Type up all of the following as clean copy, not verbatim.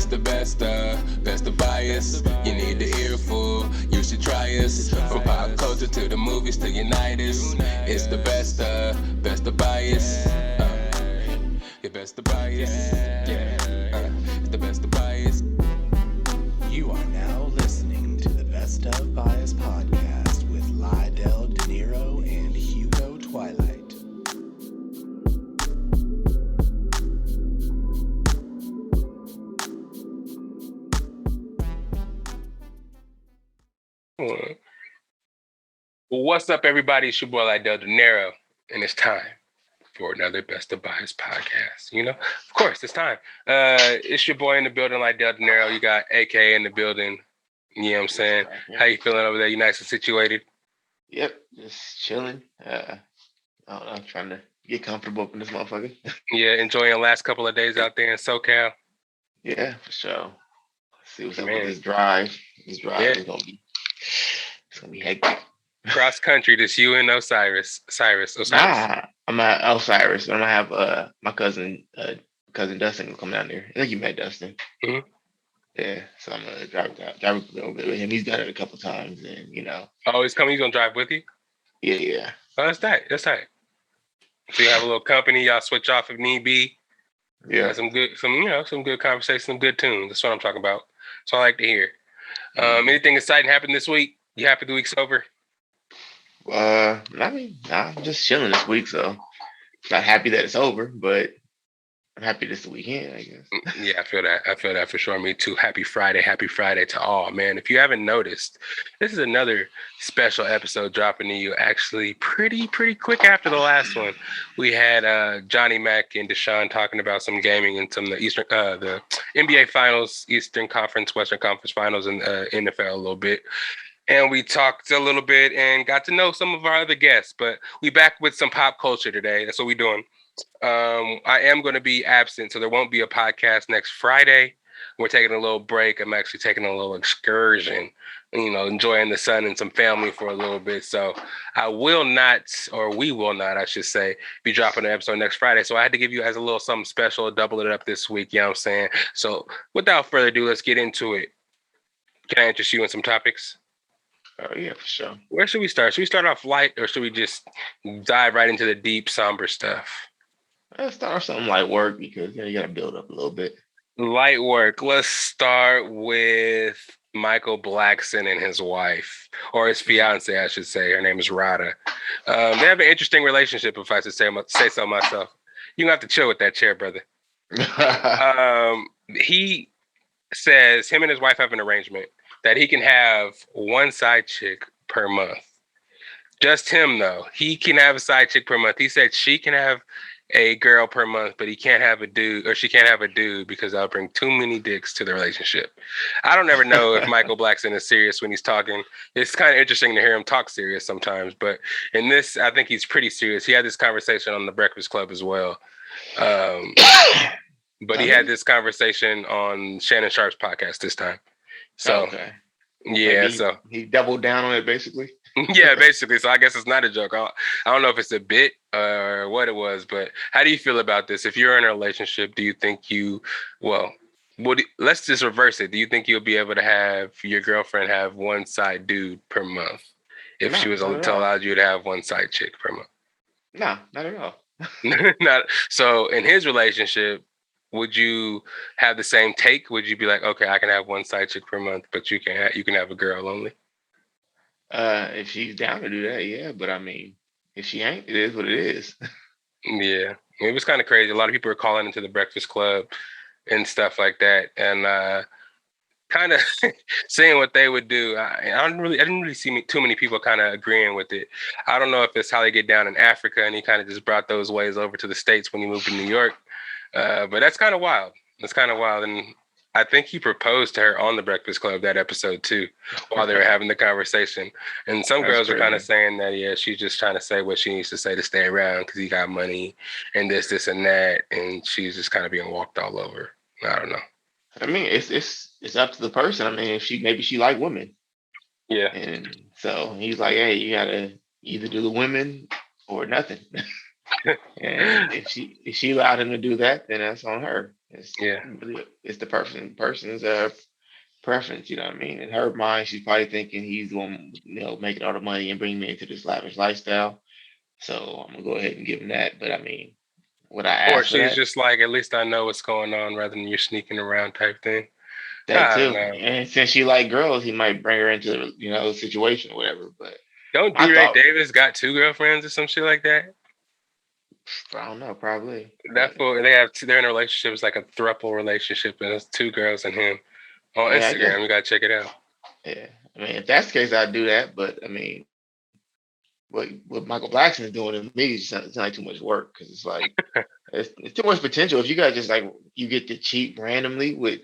It's the best of bias. You need the earful, you should try us. From pop culture to the movies to Unitas. It's the best of bias. Your best of bias. Yeah, it's the best of bias. You are now listening to the Best of Bias Podcast with Lydell Dinero and Hugo Twilight. What's up, everybody? It's your boy Lydell Dinero, and it's time for another Best of Bias podcast. You know, of course, it's time. It's your boy in the building, Lydell Dinero. You got AK in the building. You know what I'm saying? How you feeling over there? You nice and situated? Yep, just chilling. I don't know, trying to get comfortable up in this motherfucker. Yeah, enjoying the last couple of days out there in SoCal. Yeah, for sure. Let's see what's up with this drive. This drive is gonna be hectic. Cross country, just you and Osiris. Nah, I'm at Osiris. I'm gonna have my cousin Dustin come down there. I think you met Dustin. Mm-hmm. Yeah, so I'm gonna drive over there with him. He's done it a couple times, and you know. Oh, he's coming. He's gonna drive with you. Yeah. Oh, that's tight. That's tight. So you have a little company. Y'all switch off if need be. Yeah. Some good conversation, some good tunes. That's what I'm talking about. So I like to hear. Anything exciting happened this week? You happy the week's over? I mean, I'm just chilling this week, so not happy that it's over, but I'm happy this weekend, I guess. Yeah, I feel that for sure. Me too. Happy Friday to all, man. If you haven't noticed, this is another special episode dropping to you actually pretty quick after the last one. We had Johnny Mac and Deshaun talking about some gaming and some of the NBA Finals, Eastern Conference, Western Conference Finals, and NFL a little bit. And we talked a little bit and got to know some of our other guests, but we back with some pop culture today. That's what we're doing. I am going to be absent, so there won't be a podcast next Friday. We're taking a little break. I'm actually taking a little excursion, enjoying the sun and some family for a little bit. So we will not, I should say, be dropping an episode next Friday. So I had to give you guys a little something special, double it up this week. You know what I'm saying? So without further ado, let's get into it. Can I interest you in some topics? Oh, yeah, for sure. Where should we start? Should we start off light or should we just dive right into the deep, somber stuff? Let's start off something like work because you got to build up a little bit. Light work. Let's start with Michael Blackson and his wife, or his fiance, I should say. Her name is Rada. They have an interesting relationship, if I should say so myself. You're going to have to chill with that chair, brother. He says him and his wife have an arrangement that he can have one side chick per month. Just him, though. He can have a side chick per month. He said she can have a girl per month, but he can't have a dude, or she can't have a dude because that'll bring too many dicks to the relationship. I don't ever know if Michael Blackson is serious when he's talking. It's kind of interesting to hear him talk serious sometimes, but in this, I think he's pretty serious. He had this conversation on the Breakfast Club as well. But he had this conversation on Shannon Sharp's podcast this time. So, okay. Yeah, so he doubled down on it basically. Yeah, basically. So I guess it's not a joke. I don't know if it's a bit or what it was, but how do you feel about this? If you're in a relationship, do you think let's just reverse it. Do you think you'll be able to have your girlfriend have one side dude per month if she was allowed you to have one side chick per month? No, not at all. So in his relationship, would you have the same take? Would you be like, okay, I can have one side chick per month, but you can have a girl only? If she's down to do that, yeah. But I mean, if she ain't, it is what it is. Yeah, it was kind of crazy. A lot of people were calling into the Breakfast Club and stuff like that, and kind of seeing what they would do. I didn't really see too many people kind of agreeing with it. I don't know if it's how they get down in Africa, and he kind of just brought those ways over to the States when he moved to New York. But that's kind of wild. That's kind of wild. And I think he proposed to her on the Breakfast Club that episode too, while they were having the conversation. And some girls were kind of saying that, yeah, she's just trying to say what she needs to say to stay around because he got money and this and that. And she's just kind of being walked all over. I don't know. I mean, it's up to the person. I mean, maybe she like women. Yeah. And so he's like, hey, you gotta either do the women or nothing. And if she allowed him to do that, then that's on her. It's Yeah. really it's the person's preference. You know what I mean? In her mind, she's probably thinking he's going, making all the money and bring me into this lavish lifestyle. So I'm gonna go ahead and give him that. But I mean, would I Or ask for she's that? just like, at least I know what's going on rather than you sneaking around type thing. That I don't too. know. And since she like girls, he might bring her into situation or whatever. But Don't I D-Ray thought, Davis got 2 girlfriends or some shit like that? I don't know, probably. That fool, they're in a relationship. It's like a throuple relationship, and it's 2 girls and him on Yeah, I guess. Instagram. You gotta check it out. Yeah. I mean, if that's the case, I'd do that. But I mean, what Michael Blackson is doing to me is it's like too much work because it's like it's too much potential. If you guys just like you get to cheat randomly with,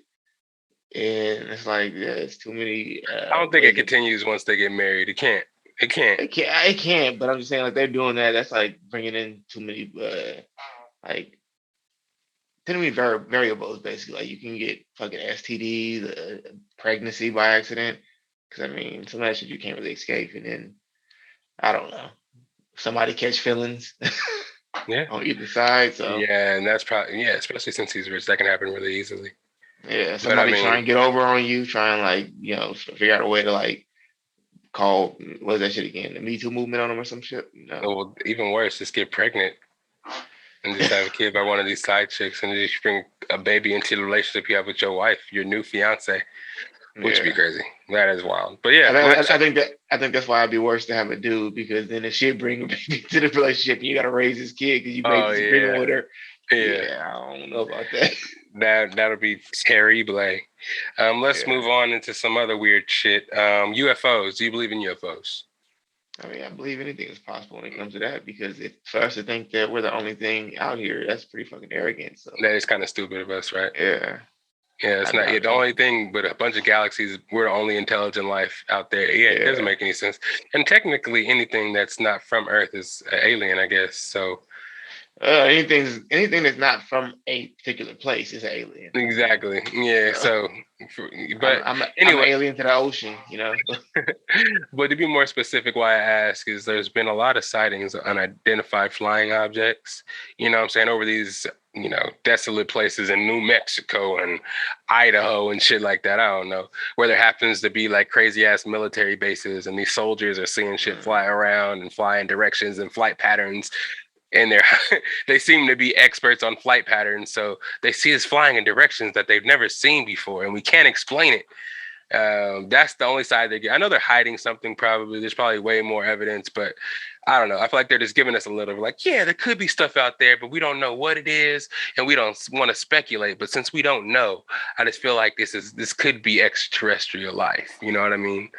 and it's like it's too many. I don't think it continues once they get married. It can't. It can't. It can't. But I'm just saying, like they're doing that. That's like bringing in too many, like too many variables. Basically, like you can get fucking STDs, pregnancy by accident. Because I mean, some of that shit you can't really escape, and then I don't know. Somebody catch feelings Yeah. on either side. So Yeah, and that's probably especially since he's rich, that can happen really easily. yeah, somebody try and get over on you, try and like figure out a way to like call what is that shit again? The Me Too movement on them or some shit. Well, even worse, just get pregnant and just have a kid by one of these side chicks, and just bring a baby into the relationship you have with your wife, your new fiance, which would be crazy. That is wild. But yeah, I think that's why it'd be worse to have a dude because then if she bring a baby to the relationship, and you got to raise this kid because you made this agreement with her. Yeah, I don't know about that. That'll be terrible. Let's move on into some other weird shit. UFOs. Do you believe in UFOs? I mean, I believe anything is possible when it comes to that because for us to think that we're the only thing out here, that's pretty fucking arrogant. So that is kind of stupid of us, right? Yeah. Yeah, it's not the only thing, but a bunch of galaxies. We're the only intelligent life out there. Yeah, it doesn't make any sense. And technically, anything that's not from Earth is an alien, I guess. So anything that's not from a particular place is an alien. Exactly. Yeah. So, but I'm anyway, an alien to the ocean, But to be more specific, why I ask is there's been a lot of sightings of unidentified flying objects. You know what I'm saying, over these desolate places in New Mexico and Idaho and shit like that. I don't know, where there happens to be like crazy ass military bases, and these soldiers are seeing shit fly around and fly in directions and flight patterns. And they seem to be experts on flight patterns. So they see us flying in directions that they've never seen before, and we can't explain it. That's the only side they get. I know they're hiding something probably. There's probably way more evidence, but I don't know. I feel like they're just giving us a little like, yeah, there could be stuff out there, but we don't know what it is, and we don't want to speculate. But since we don't know, I just feel like this could be extraterrestrial life. You know what I mean?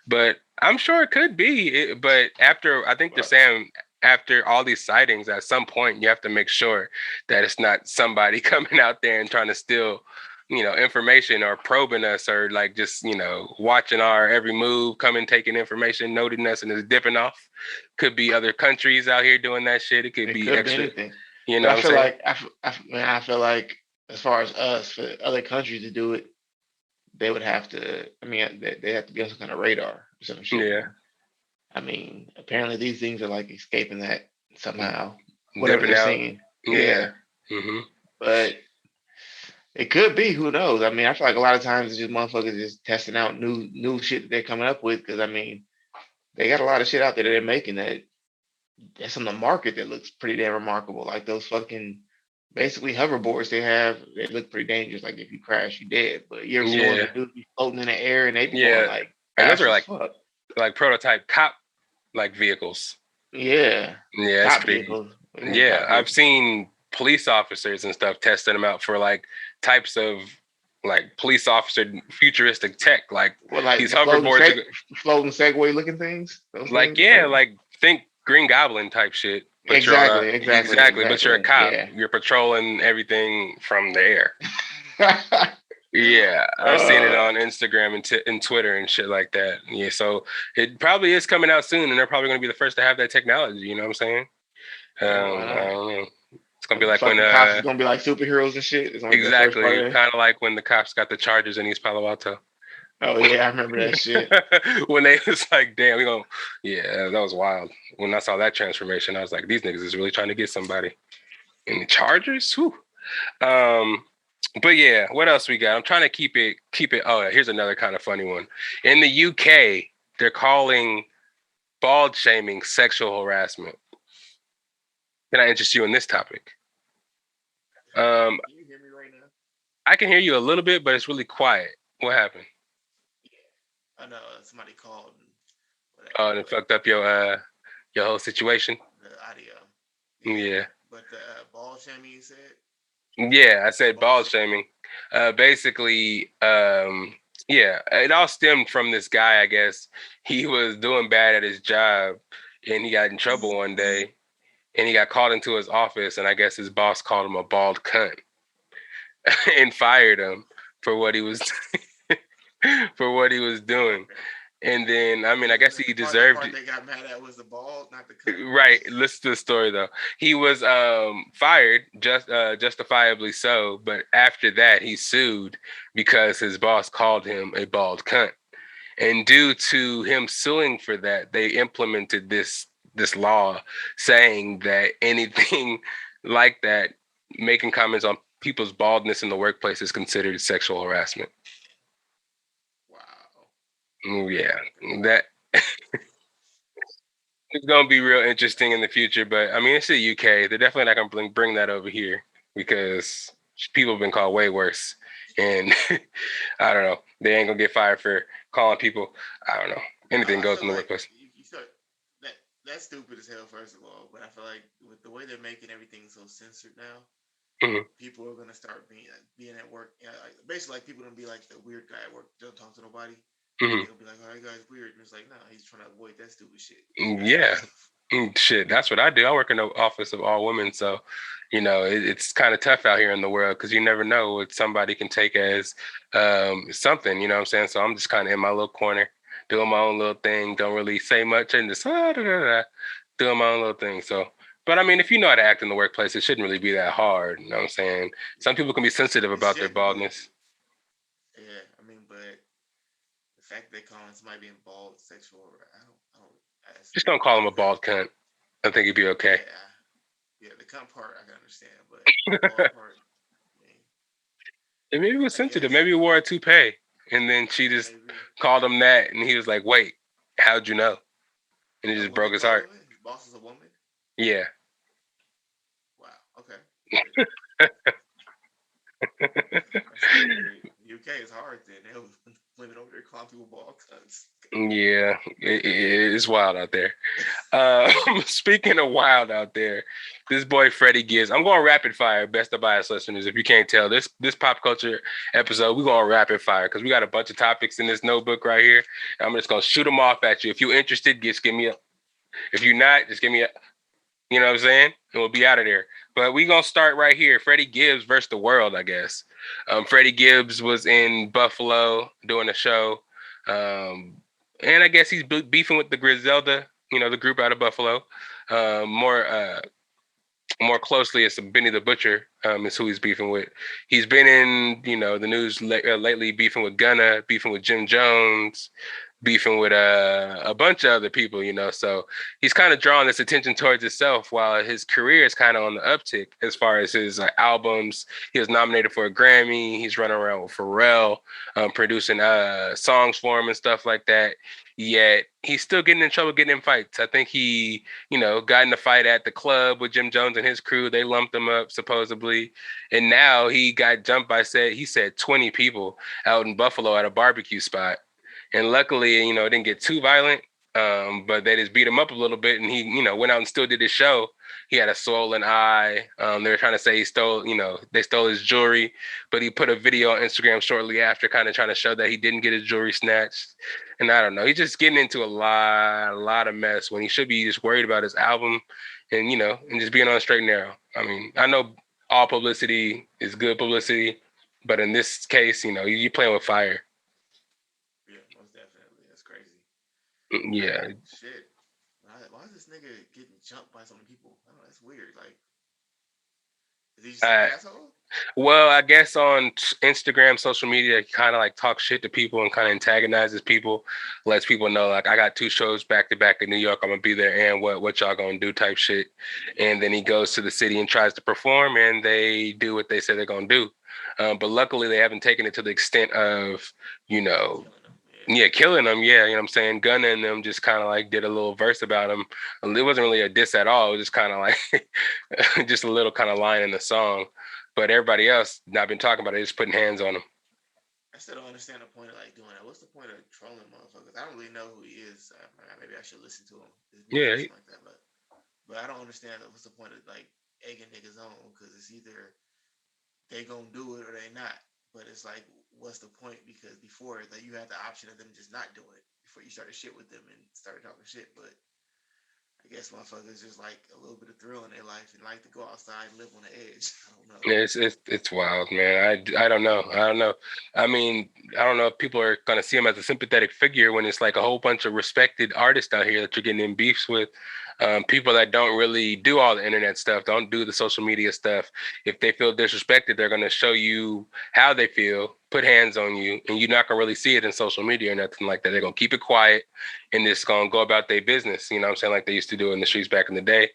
But I'm sure it could be. But I think they're saying after all these sightings, at some point you have to make sure that it's not somebody coming out there and trying to steal information or probing us or like just watching our every move, coming taking information, noting us and just dipping off. Could be other countries out here doing that shit. It could be extra anything. I feel like as far as us, for other countries to do it, they would have to they have to be on some kind of radar or some shit. Yeah. I mean, apparently these things are like escaping that somehow. Whatever they're seeing. Yeah. Mm-hmm. But it could be. Who knows? I mean, I feel like a lot of times it's just motherfuckers just testing out new shit that they're coming up with. Because I mean, they got a lot of shit out there that they're making that's on the market that looks pretty damn remarkable. Like those fucking basically hoverboards they have. They look pretty dangerous. Like if you crash, you're dead. But you ever see one that dudes be floating in the air and they be going like, and those are like prototype cop like vehicles. Yeah. Yeah, it's pretty. Yeah, I've seen police officers and stuff testing them out for like types of like police officer futuristic tech, like these hoverboards, floating Segway looking things. Like think Green Goblin type shit. But exactly. But you're a cop. Yeah. You're patrolling everything from the air. Yeah, I've seen it on Instagram and Twitter and shit like that. Yeah, so it probably is coming out soon, and they're probably going to be the first to have that technology. You know what I'm saying? I don't know. It's going to be like when cops are going to be like superheroes and shit. Exactly, kind of like when the cops got the Chargers in East Palo Alto. Oh yeah, I remember that shit. When they was like, "Damn, that was wild." When I saw that transformation, I was like, "These niggas is really trying to get somebody." And the Chargers, whew. But yeah, what else we got? I'm trying to keep it. Oh, here's another kind of funny one. In the UK, they're calling bald shaming sexual harassment. Can I interest you in this topic? Can you hear me right now? I can hear you a little bit, but it's really quiet. What happened? Yeah. I know somebody called. Oh, and it fucked up your whole situation. The audio. Yeah. But the ball shaming you said. Yeah, I said bald shaming. Basically, yeah, it all stemmed from this guy. I guess he was doing bad at his job, and he got in trouble one day, and he got called into his office, and I guess his boss called him a bald cunt and fired him for what he was for what he was doing. And then, I mean, I guess he deserved it. They got mad at was the ball, not the cunt. Right. Listen to the story though. He was fired, justifiably so. But after that, he sued because his boss called him a bald cunt. And due to him suing for that, they implemented this law saying that anything like that, making comments on people's baldness in the workplace, is considered sexual harassment. Yeah, that it's gonna be real interesting in the future. But I mean, it's the UK. They're definitely not gonna bring that over here because people have been called way worse. And I don't know, they ain't gonna get fired for calling people. I don't know. Anything goes in the workplace. That's stupid as hell, first of all. But I feel like with the way they're making everything so censored now, people are gonna start being at work. Basically, like people gonna be like the weird guy at work, don't talk to nobody. They'll be like, "Oh, you guys weird," and it's like, "No, he's trying to avoid that stupid shit." Yeah, shit. That's what I do. I work in the office of all women, so you know it's kind of tough out here in the world because you never know what somebody can take as something. You know what I'm saying? So I'm just kind of in my little corner, doing my own little thing. Don't really say much and just doing my own little thing. So. But I mean, if you know how to act in the workplace, it shouldn't really be that hard. You know what I'm saying? Some people can be sensitive about their baldness. Yeah, I mean, but the fact they calling somebody being bald sexual, just don't call him a bald cunt. I think he'd be okay. Yeah, the cunt part I can understand, but the bald part, maybe it was sensitive. Maybe he wore a toupee, and then she just called him that, and he was like, "Wait, how'd you know?" And it just broke his heart. His boss is a woman. Yeah. Wow. Okay. UK is hard then. They have women over there calling people bald cunts. Yeah, it's wild out there. Speaking of wild out there, this boy Freddie Gibs. I'm going rapid fire, best of bias listeners. If you can't tell, this pop culture episode, we're going rapid fire because we got a bunch of topics in this notebook right here. I'm just gonna shoot them off at you. If you're interested, just give me a. If you're not, just give me a. You know what I'm saying? And we'll be out of there. But we gonna start right here. Freddie Gibs versus the world, I guess. Freddie Gibs was in Buffalo doing a show. And I guess he's beefing with the Griselda, the group out of Buffalo. More closely, it's Benny the Butcher is who he's beefing with. He's been in, the news lately, beefing with Gunna, beefing with Jim Jones, beefing with a bunch of other people, So he's kind of drawing this attention towards himself while his career is kind of on the uptick as far as his albums. He was nominated for a Grammy. He's running around with Pharrell, producing songs for him and stuff like that. Yet he's still getting in trouble, getting in fights. I think he, got in a fight at the club with Jim Jones and his crew. They lumped him up supposedly. And now he got jumped by, he said 20 people out in Buffalo at a barbecue spot. And luckily, it didn't get too violent, but they just beat him up a little bit. And he, went out and still did his show. He had a swollen eye. They were trying to say he stole, they stole his jewelry. But he put a video on Instagram shortly after, kind of trying to show that he didn't get his jewelry snatched. And I don't know. He's just getting into a lot of mess when he should be just worried about his album and, and just being on the straight and narrow. I mean, I know all publicity is good publicity, but in this case, you're playing with fire. Yeah. Shit. Why is this nigga getting jumped by so many people? I don't know. That's weird. Like, is he just an asshole? Well, I guess on Instagram, social media, he kind of like talks shit to people and kind of antagonizes people, lets people know like I got 2 shows back to back in New York. I'm gonna be there, and what y'all gonna do type shit. And then he goes to the city and tries to perform, and they do what they say they're gonna do. But luckily, they haven't taken it to the extent of, you know, Killing them. killing them. Yeah, you know what I'm saying? Gunna and them just kind of like did a little verse about them. It wasn't really a diss at all. It was just kind of like just a little kind of line in the song. But everybody else not been talking about it, just putting hands on them. I still don't understand the point of like doing that. What's the point of trolling motherfuckers? I don't really know who he is. Maybe I should listen to him, his music Yeah, or something like that. But I don't understand what's the point of like egging niggas on, because it's either they gonna do it or they not. But it's like, what's the point? Because before that, you had the option of them just not doing it before you started shit with them and started talking shit. But I guess motherfuckers just like a little bit of thrill in their life and like to go outside and live on the edge. I don't know. it's wild, man. I don't know. I don't know. I mean, I don't know if people are gonna see him as a sympathetic figure when it's like a whole bunch of respected artists out here that you're getting in beefs with. People that don't really do all the internet stuff, don't do the social media stuff. If they feel disrespected, they're gonna show you how they feel, put hands on you, and you're not gonna really see it in social media or nothing like that. They're gonna keep it quiet and just gonna go about their business. You know what I'm saying? Like they used to do in the streets back in the day.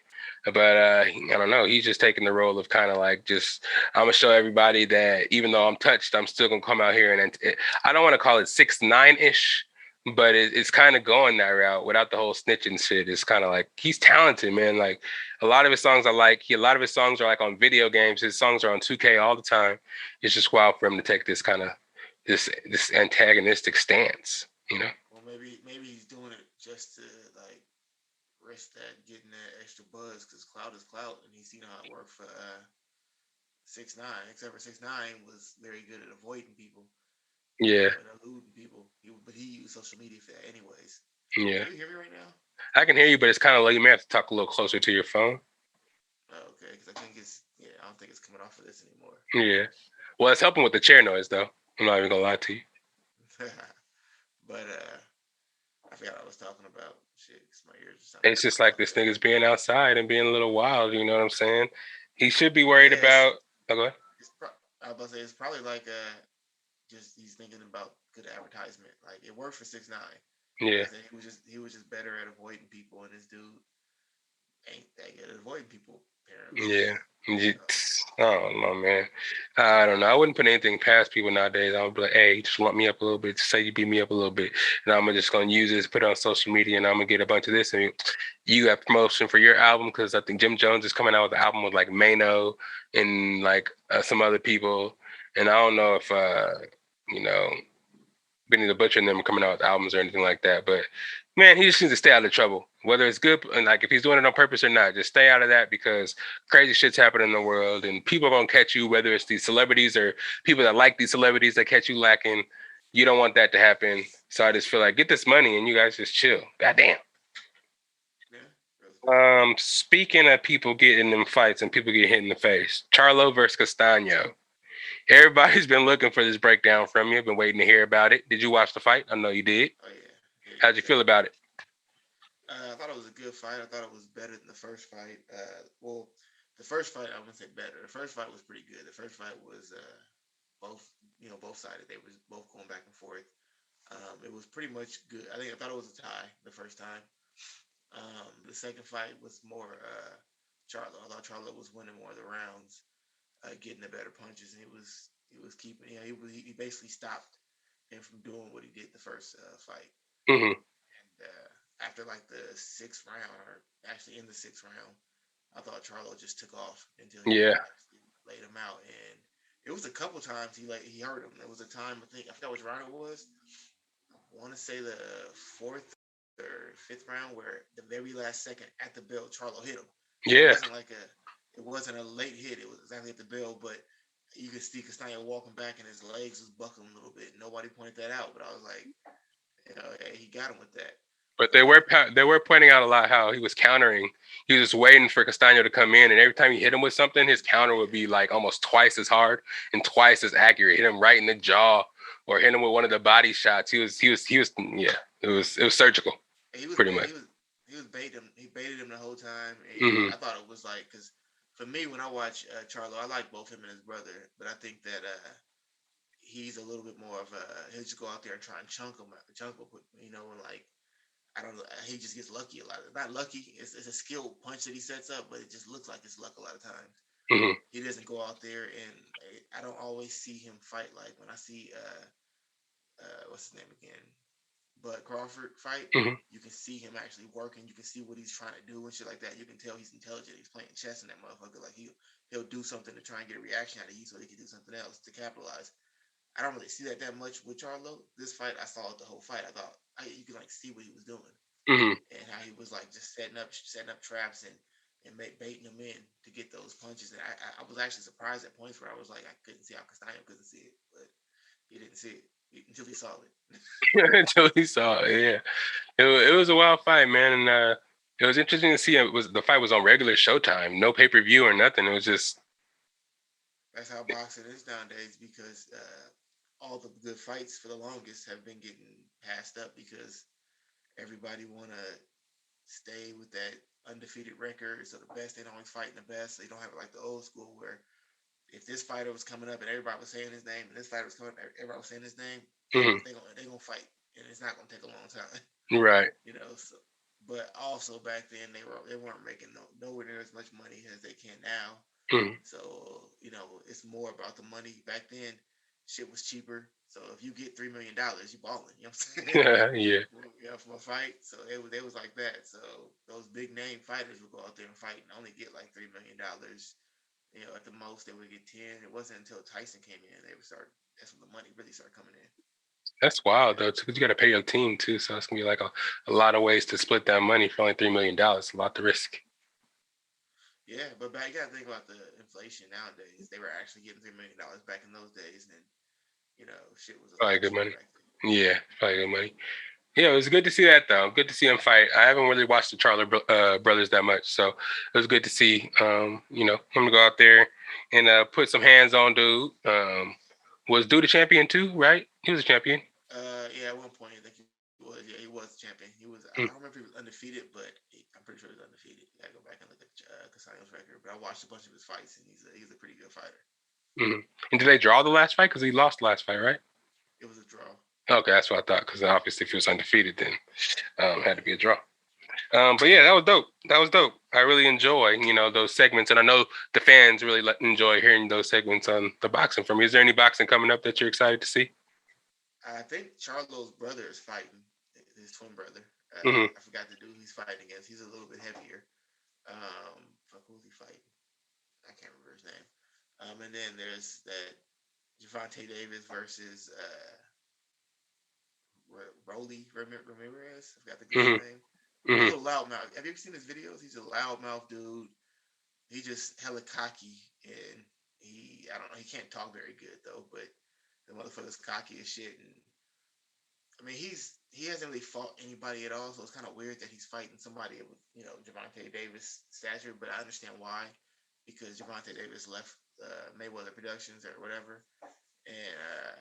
But I don't know. He's just taking the role of kind of like just I'm gonna show everybody that even though I'm touched, I'm still gonna come out here and I don't want to call it 6ix9ine ish, but it's kind of going that route without the whole snitching shit. It's kind of like he's talented, man. Like a lot of his songs I like. A lot of his songs are like on video games. His songs are on 2K all the time. It's just wild for him to take this kind of this antagonistic stance, you know? Well, maybe he's doing it just to like risk that getting that extra buzz, because clout is clout, and he's seen how it worked for 6ix9ine. Except for 6ix9ine was very good at avoiding people, Yeah, and eluding people. But he used social media for that anyways. yeah. Can you hear me right now? I can hear you, but it's kind of low. You may have to talk a little closer to your phone. Oh, okay, because I think I don't think it's coming off of this anymore. Yeah. Well, it's helping with the chair noise, though. I'm not even gonna lie to you. But I forgot what I was talking about. Shit, 'cause my ears are It's sounding just like this nigga's being outside and being a little wild. You know what I'm saying? He should be worried Yes. about. Oh, go ahead. I was about to say it's probably like just he's thinking about good advertisement. Like it worked for 6ix9ine. Yeah. I think he was just better at avoiding people, and this dude ain't that good at avoiding people apparently. Yeah. So, I don't know, man. I don't know. I wouldn't put anything past people nowadays. I would be like, hey, just lump me up a little bit. Just say you beat me up a little bit. And I'm just going to use this, put it on social media, and I'm going to get a bunch of this. And you got promotion for your album because I think Jim Jones is coming out with an album with like Mano and like some other people. And I don't know if, you know, Benny the Butcher and them coming out with albums or anything like that. But man, he just needs to stay out of trouble. Whether it's good and like if he's doing it on purpose or not, just stay out of that because crazy shit's happening in the world and people are gonna catch you, whether it's these celebrities or people that like these celebrities that catch you lacking. You don't want that to happen. So I just feel like get this money and you guys just chill. Goddamn. Speaking of people getting in fights and people get hit in the face, Charlo versus Castano. Everybody's been looking for this breakdown from you. Been waiting to hear about it. Did you watch the fight? I know you did. oh yeah. How'd you feel about it? I thought it was a good fight. I thought it was better than the first fight. Well, the first fight I wouldn't say better. The first fight was pretty good. The first fight was both sided. They was both going back and forth. It was pretty much good. I thought it was a tie the first time. The second fight was more Charlo. I thought Charlo was winning more of the rounds, getting the better punches, and he was keeping. He basically stopped him from doing what he did the first fight. Mm-hmm. And after like the sixth round, or actually in the sixth round, I thought Charlo just took off until he laid him out. And it was a couple times he hurt him. There was a time I forgot which round it was. I want to say the fourth or fifth round where the very last second at the bell, Charlo hit him. Yeah. It wasn't a late hit. It was exactly at the bell, but you could see Castano walking back and his legs was buckling a little bit. Nobody pointed that out, but I was like, hey, he got him with that. But they were pointing out a lot how he was countering. He was just waiting for Castano to come in, and every time he hit him with something, his counter would be like almost twice as hard and twice as accurate. Hit him right in the jaw or hit him with one of the body shots. He was yeah. It was surgical. Pretty much. He was baiting him. He baited him the whole time. Mm-hmm. I thought it was like, because for me, when I watch Charlo, I like both him and his brother, but I think that he's a little bit more of he'll just go out there and try and chunk him, and like, I don't know, he just gets lucky a lot. Not lucky, it's a skilled punch that he sets up, but it just looks like it's luck a lot of times. Mm-hmm. He doesn't go out there, and I don't always see him fight. Like when I see what's his name again, Bud Crawford fight, Mm-hmm. you can see him actually working. You can see what he's trying to do and shit like that. You can tell he's intelligent. He's playing chess in that motherfucker. Like he'll do something to try and get a reaction out of you, so he can do something else to capitalize. I don't really see that much with Charlo. This fight, I saw it the whole fight. I thought you could like see what he was doing Mm-hmm. and how he was like just setting up traps and baiting them in to get those punches. And I was actually surprised at points where I was like, I couldn't see how Castano couldn't see it, but he didn't see it until he saw it. Until he saw it, yeah. It was a wild fight, man, and it was interesting to see. The fight was on regular Showtime, no pay-per-view or nothing. It was just That's how boxing is nowadays because all the good fights for the longest have been getting passed up because everybody want to stay with that undefeated record. So the best ain't always fighting the best. So you don't have it like the old school where if this fighter was coming up and everybody was saying his name, and this fighter was coming up, everybody was saying his name, mm-hmm. they gonna fight, and it's not gonna take a long time, Right. you know. So, but also back then they weren't making nowhere near as much money as they can now. Mm-hmm. So it's more about the money. Back then, shit was cheaper. So if you get $3 million, you balling. You know what I'm saying? Yeah. Yeah, from a fight. So they was like that. So those big name fighters would go out there and fight and only get like $3 million. At the most they would get 10. It wasn't until Tyson came in they would start. That's when the money really started coming in. That's wild though, because you got to pay your team too. So it's gonna be like a lot of ways to split that money for only $3 million. A lot to risk. Yeah, but back you gotta think about the inflation nowadays. They were actually getting $3 million back in those days, and shit was a Probably lot good cheaper money. back then. Yeah, probably good money. Yeah, it was good to see that though. Good to see him fight. I haven't really watched the Charlo brothers that much, so it was good to see him to go out there and put some hands on dude. Was dude a champion too? Right? He was a champion. Yeah, at one point I think he was. Yeah, he was champion. He was. I Mm. don't remember if he was undefeated, but I'm pretty sure he was undefeated. I gotta go back and look at Castano's record. But I watched a bunch of his fights, and he's a pretty good fighter. Mm-hmm. And did they draw the last fight? Because he lost the last fight, right? It was a draw. Okay, that's what I thought. Because obviously, if he was undefeated, then had to be a draw. But yeah, that was dope. That was dope. I really enjoy, those segments, and I know the fans really enjoy hearing those segments on the boxing from you. Is there any boxing coming up that you're excited to see? I think Charlo's brother is fighting. His twin brother. Mm-hmm. I forgot the dude he's fighting against. He's a little bit heavier. Who's he fighting? I can't remember his name. And then there's that Gervonta Davis versus Rolly Ramirez. I forgot the guy's name. Mm-hmm. He's a loudmouth. Have you ever seen his videos? He's a loudmouth dude. He just hella cocky, and I don't know, he can't talk very good though, but the motherfucker's cocky as shit. And I mean, he hasn't really fought anybody at all, so it's kind of weird that he's fighting somebody with Gervonta Davis stature. But I understand why, because Gervonta Davis left Mayweather Productions or whatever, and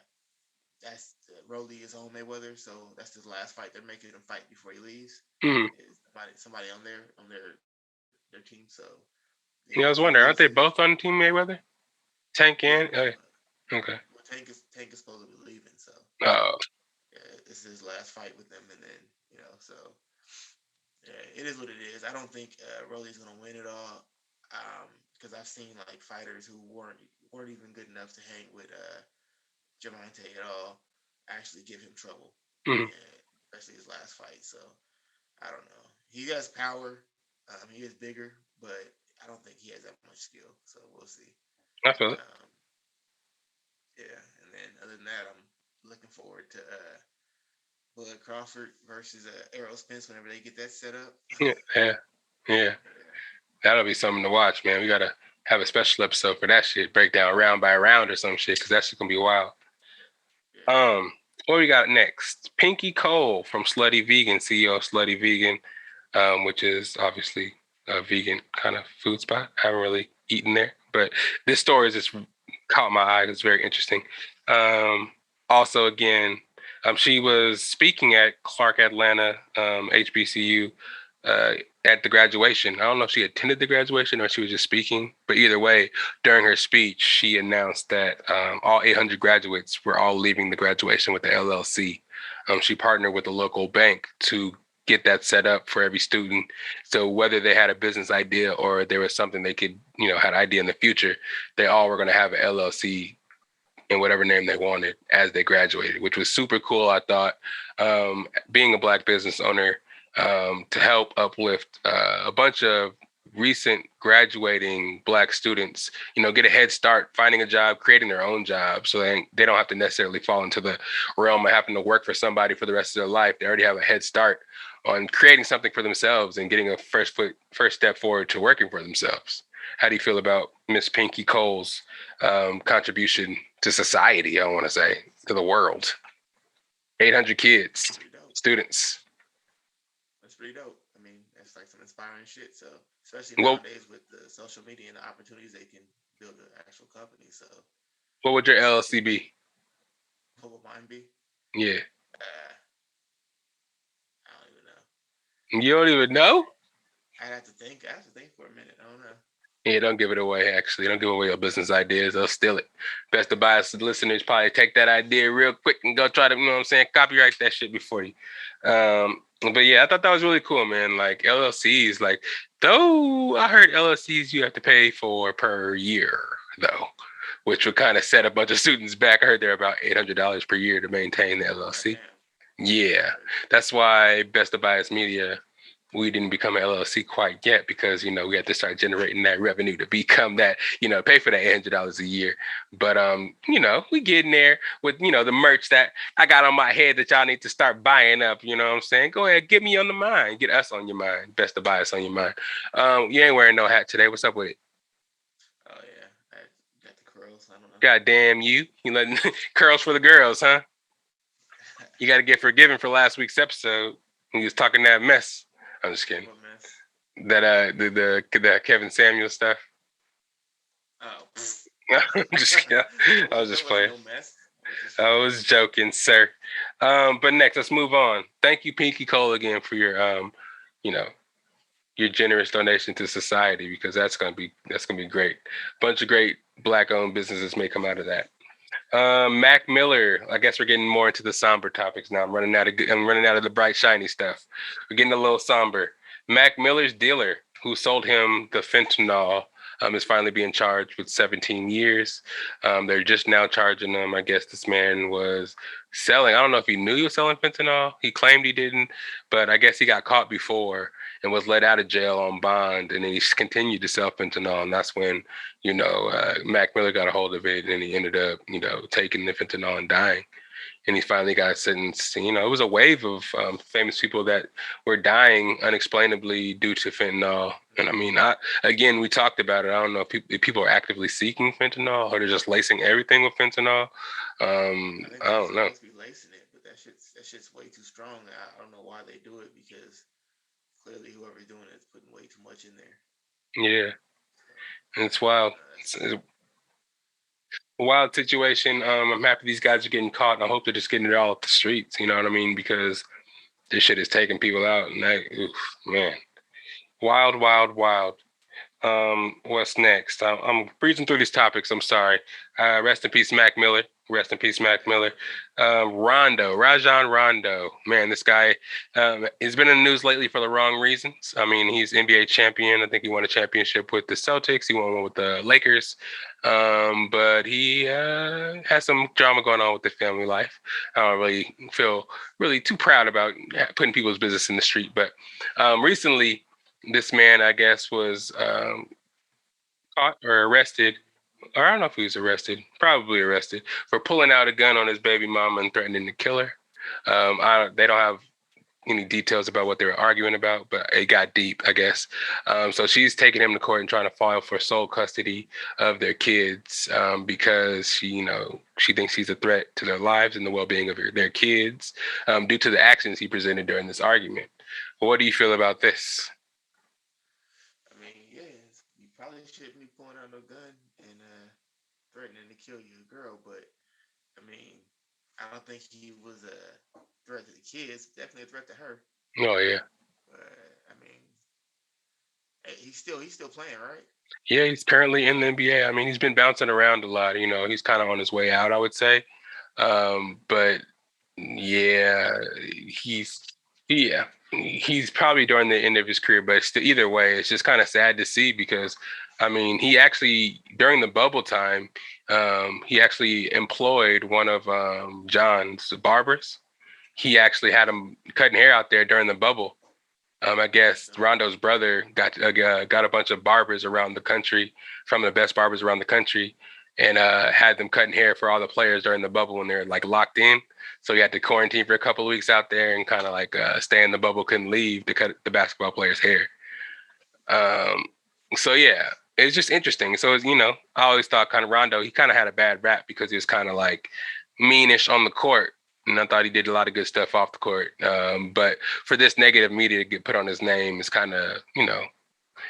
that's Rolly is on Mayweather, so that's his last fight. They're making him fight before he leaves. Mm-hmm. Somebody on their team. So I was wondering, aren't they both on Team Mayweather? Tank and okay. Well, Tank is supposed to be leaving, so Oh. Yeah, this is his last fight with them, and then so yeah, it is what it is. I don't think Rolly's gonna win it all, because I've seen like fighters who weren't even good enough to hang with Gervonta at all actually give him trouble, Mm-hmm. especially his last fight. So I don't know. He has power. He is bigger, but I don't think he has that much skill. So we'll see. I feel it. Yeah, and then other than that, I'm looking forward to Bud Crawford versus Errol Spence whenever they get that set up. Yeah. That'll be something to watch, man. We gotta have a special episode for that shit. Break down round by round or some shit, because that shit gonna be wild. Yeah. What we got next? Pinky Cole from Slutty Vegan, CEO of Slutty Vegan, which is obviously a vegan kind of food spot. I haven't really eaten there, but this story has just caught my eye. It's very interesting. Also, again, she was speaking at Clark Atlanta HBCU at the graduation. I don't know if she attended the graduation or she was just speaking, but either way, during her speech, she announced that all 800 graduates were all leaving the graduation with the LLC. She partnered with a local bank to get that set up for every student. So whether they had a business idea or there was something they could, had an idea in the future, they all were going to have an LLC in whatever name they wanted as they graduated, which was super cool. I thought, being a Black business owner, to help uplift a bunch of recent graduating Black students, get a head start finding a job, creating their own job, so they don't have to necessarily fall into the realm of having to work for somebody for the rest of their life. They already have a head start on creating something for themselves and getting a first step forward to working for themselves. How do you feel about Miss Pinky Cole's contribution to society? I want to say to the world. 800 kids, students. That's pretty dope. I mean, that's like some inspiring shit. So, especially nowadays with the social media and the opportunities they can build an actual company. So, what would your LLC be? What would mine be? Yeah. I don't even know. You don't even know? I have to think for a minute. I don't know. Yeah, don't give it away, actually. Don't give away your business ideas. They'll steal it. Best of Bias listeners probably take that idea real quick and go try to, copyright that shit before you. But yeah, I thought that was really cool, man. Like LLCs, though I heard LLCs you have to pay for per year, though, which would kind of set a bunch of students back. I heard they're about $800 per year to maintain the LLC. Yeah, that's why Best of Bias Media, we didn't become an LLC quite yet because, we had to start generating that revenue to become that, pay for that $800 a year. But, we getting there with, the merch that I got on my head that y'all need to start buying up. You know what I'm saying? Go ahead, get me on the mind. Get us on your mind. Best to buy us on your mind. You ain't wearing no hat today. What's up with it? Oh, yeah. I got the curls. I don't know. God damn you. You letting curls for the girls, huh? You got to get forgiven for last week's episode when you was talking that mess. I'm just kidding. That the Kevin Samuel stuff. Oh, I'm just kidding. I was just playing. I was joking, sir. But next, let's move on. Thank you, Pinky Cole, again for your your generous donation to society, because that's gonna be great. Bunch of great Black-owned businesses may come out of that. Mac Miller. I guess we're getting more into the somber topics now. I'm running out of the bright, shiny stuff. We're getting a little somber. Mac Miller's dealer, who sold him the fentanyl, is finally being charged with 17 years. They're just now charging him. I guess this man was selling. I don't know if he knew he was selling fentanyl. He claimed he didn't, but I guess he got caught before and was let out of jail on bond, and then he continued to sell fentanyl, and that's when Mac Miller got a hold of it, and he ended up taking the fentanyl and dying. And he finally got sentenced. It was a wave of famous people that were dying unexplainably due to fentanyl. And I mean, we talked about it. I don't know if people are actively seeking fentanyl or they're just lacing everything with fentanyl. I don't know. Be lacing it, but that shit's way too strong. I don't know why they do it, because clearly whoever's doing it is putting way too much in there. Yeah, and it's wild. It's a wild situation. I'm happy these guys are getting caught, and I hope they're just getting it all off the streets. You know what I mean? Because this shit is taking people out, and man, wild, wild, wild. What's next? I'm breezing through these topics. I'm sorry. Rest in peace, Mac Miller. Rest in peace, Mac Miller. Rajon Rondo. Man, this guy has been in the news lately for the wrong reasons. I mean, he's NBA champion. I think he won a championship with the Celtics. He won one with the Lakers. But he has some drama going on with the family life. I don't really feel too proud about putting people's business in the street. But recently, this man, I guess, was caught or arrested, or I don't know if he was arrested, probably arrested, for pulling out a gun on his baby mama and threatening to kill her. They don't have any details about what they were arguing about, but it got deep, I guess. So she's taking him to court and trying to file for sole custody of their kids because she thinks he's a threat to their lives and the well-being of their kids due to the actions he presented during this argument. What do you feel about this? You probably shouldn't be pulling out no gun and threatening to kill your girl, but I mean, I don't think he was a threat to the kids. Definitely a threat to her. Oh yeah. I mean, he's still playing, right? Yeah, he's currently in the NBA. I mean, he's been bouncing around a lot. He's kind of on his way out, I would say. But yeah, he's probably during the end of his career, but still, either way, it's just kind of sad to see because, I mean, he actually, during the bubble time, he actually employed one of John's barbers. He actually had him cutting hair out there during the bubble. I guess Rondo's brother got a bunch of barbers around the country, from the best barbers around the country, and had them cutting hair for all the players during the bubble when they're like locked in. So he had to quarantine for a couple of weeks out there and kind of like stay in the bubble, couldn't leave to cut the basketball players' hair. So yeah, it's just interesting. So you know, I always thought kind of Rondo, he kind of had a bad rap because he was kind of like meanish on the court. And I thought he did a lot of good stuff off the court. But for this negative media to get put on his name is kind of, you know,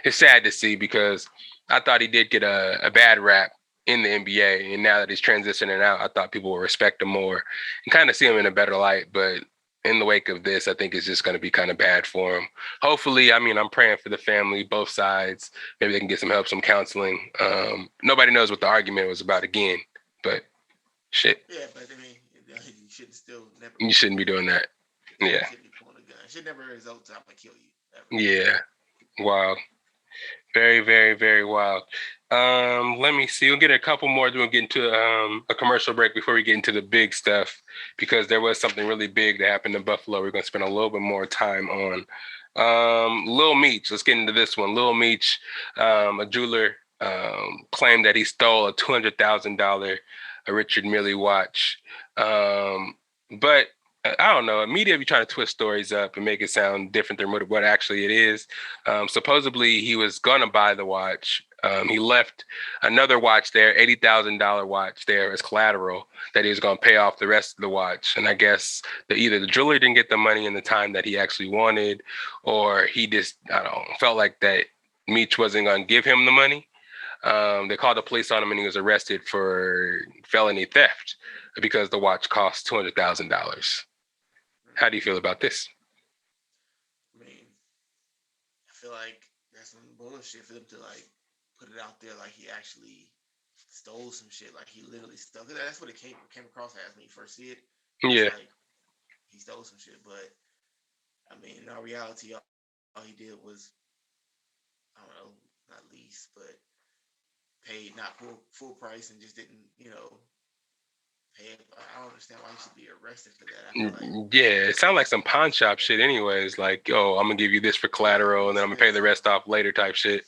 it's sad to see because I thought he did get a bad rap in the NBA. And now that he's transitioning out, I thought people will respect him more and kind of see him in a better light. But in the wake of this, I think it's just going to be kind of bad for him. Hopefully, I mean, I'm praying for the family, both sides. Maybe they can get some help, some counseling. Nobody knows what the argument was about again, but shit. Yeah, but I mean, you shouldn't still never. You shouldn't be doing that. Yeah. You shouldn't be pulling a gun. It should never result to I'm gonna kill you. Ever. Yeah. Wow. Very, very, very wild. Let me see. We'll get a couple more. Then we'll get into a commercial break before we get into the big stuff because there was something really big that happened in Buffalo. We're going to spend a little bit more time on. Lil Meech. Let's get into this one. Lil Meech, a jeweler, claimed that he stole a $200,000 Richard Mille watch. But I don't know. Media be trying to twist stories up and make it sound different than what actually it is. Supposedly, he was going to buy the watch. He left another watch there, $80,000 watch there as collateral that he was going to pay off the rest of the watch. And I guess that either the jeweler didn't get the money in the time that he actually wanted, or he just, I don't know, felt like that Meech wasn't going to give him the money. They called the police on him and he was arrested for felony theft because the watch cost $200,000. How do you feel about this? I mean, I feel like that's some bullshit for them to like put it out there like he actually stole some shit, like he literally stole. That's what it came across as when you first see it. Yeah. Like he stole some shit, but I mean, in all reality, all he did was, I don't know, not lease, but paid not full price and just didn't, you know, pay it. I don't understand why he should be arrested for that. I feel like, yeah, it sounds like some pawn shop shit anyways. Like, yo, I'm going to give you this for collateral and then I'm going to pay the rest off later type shit.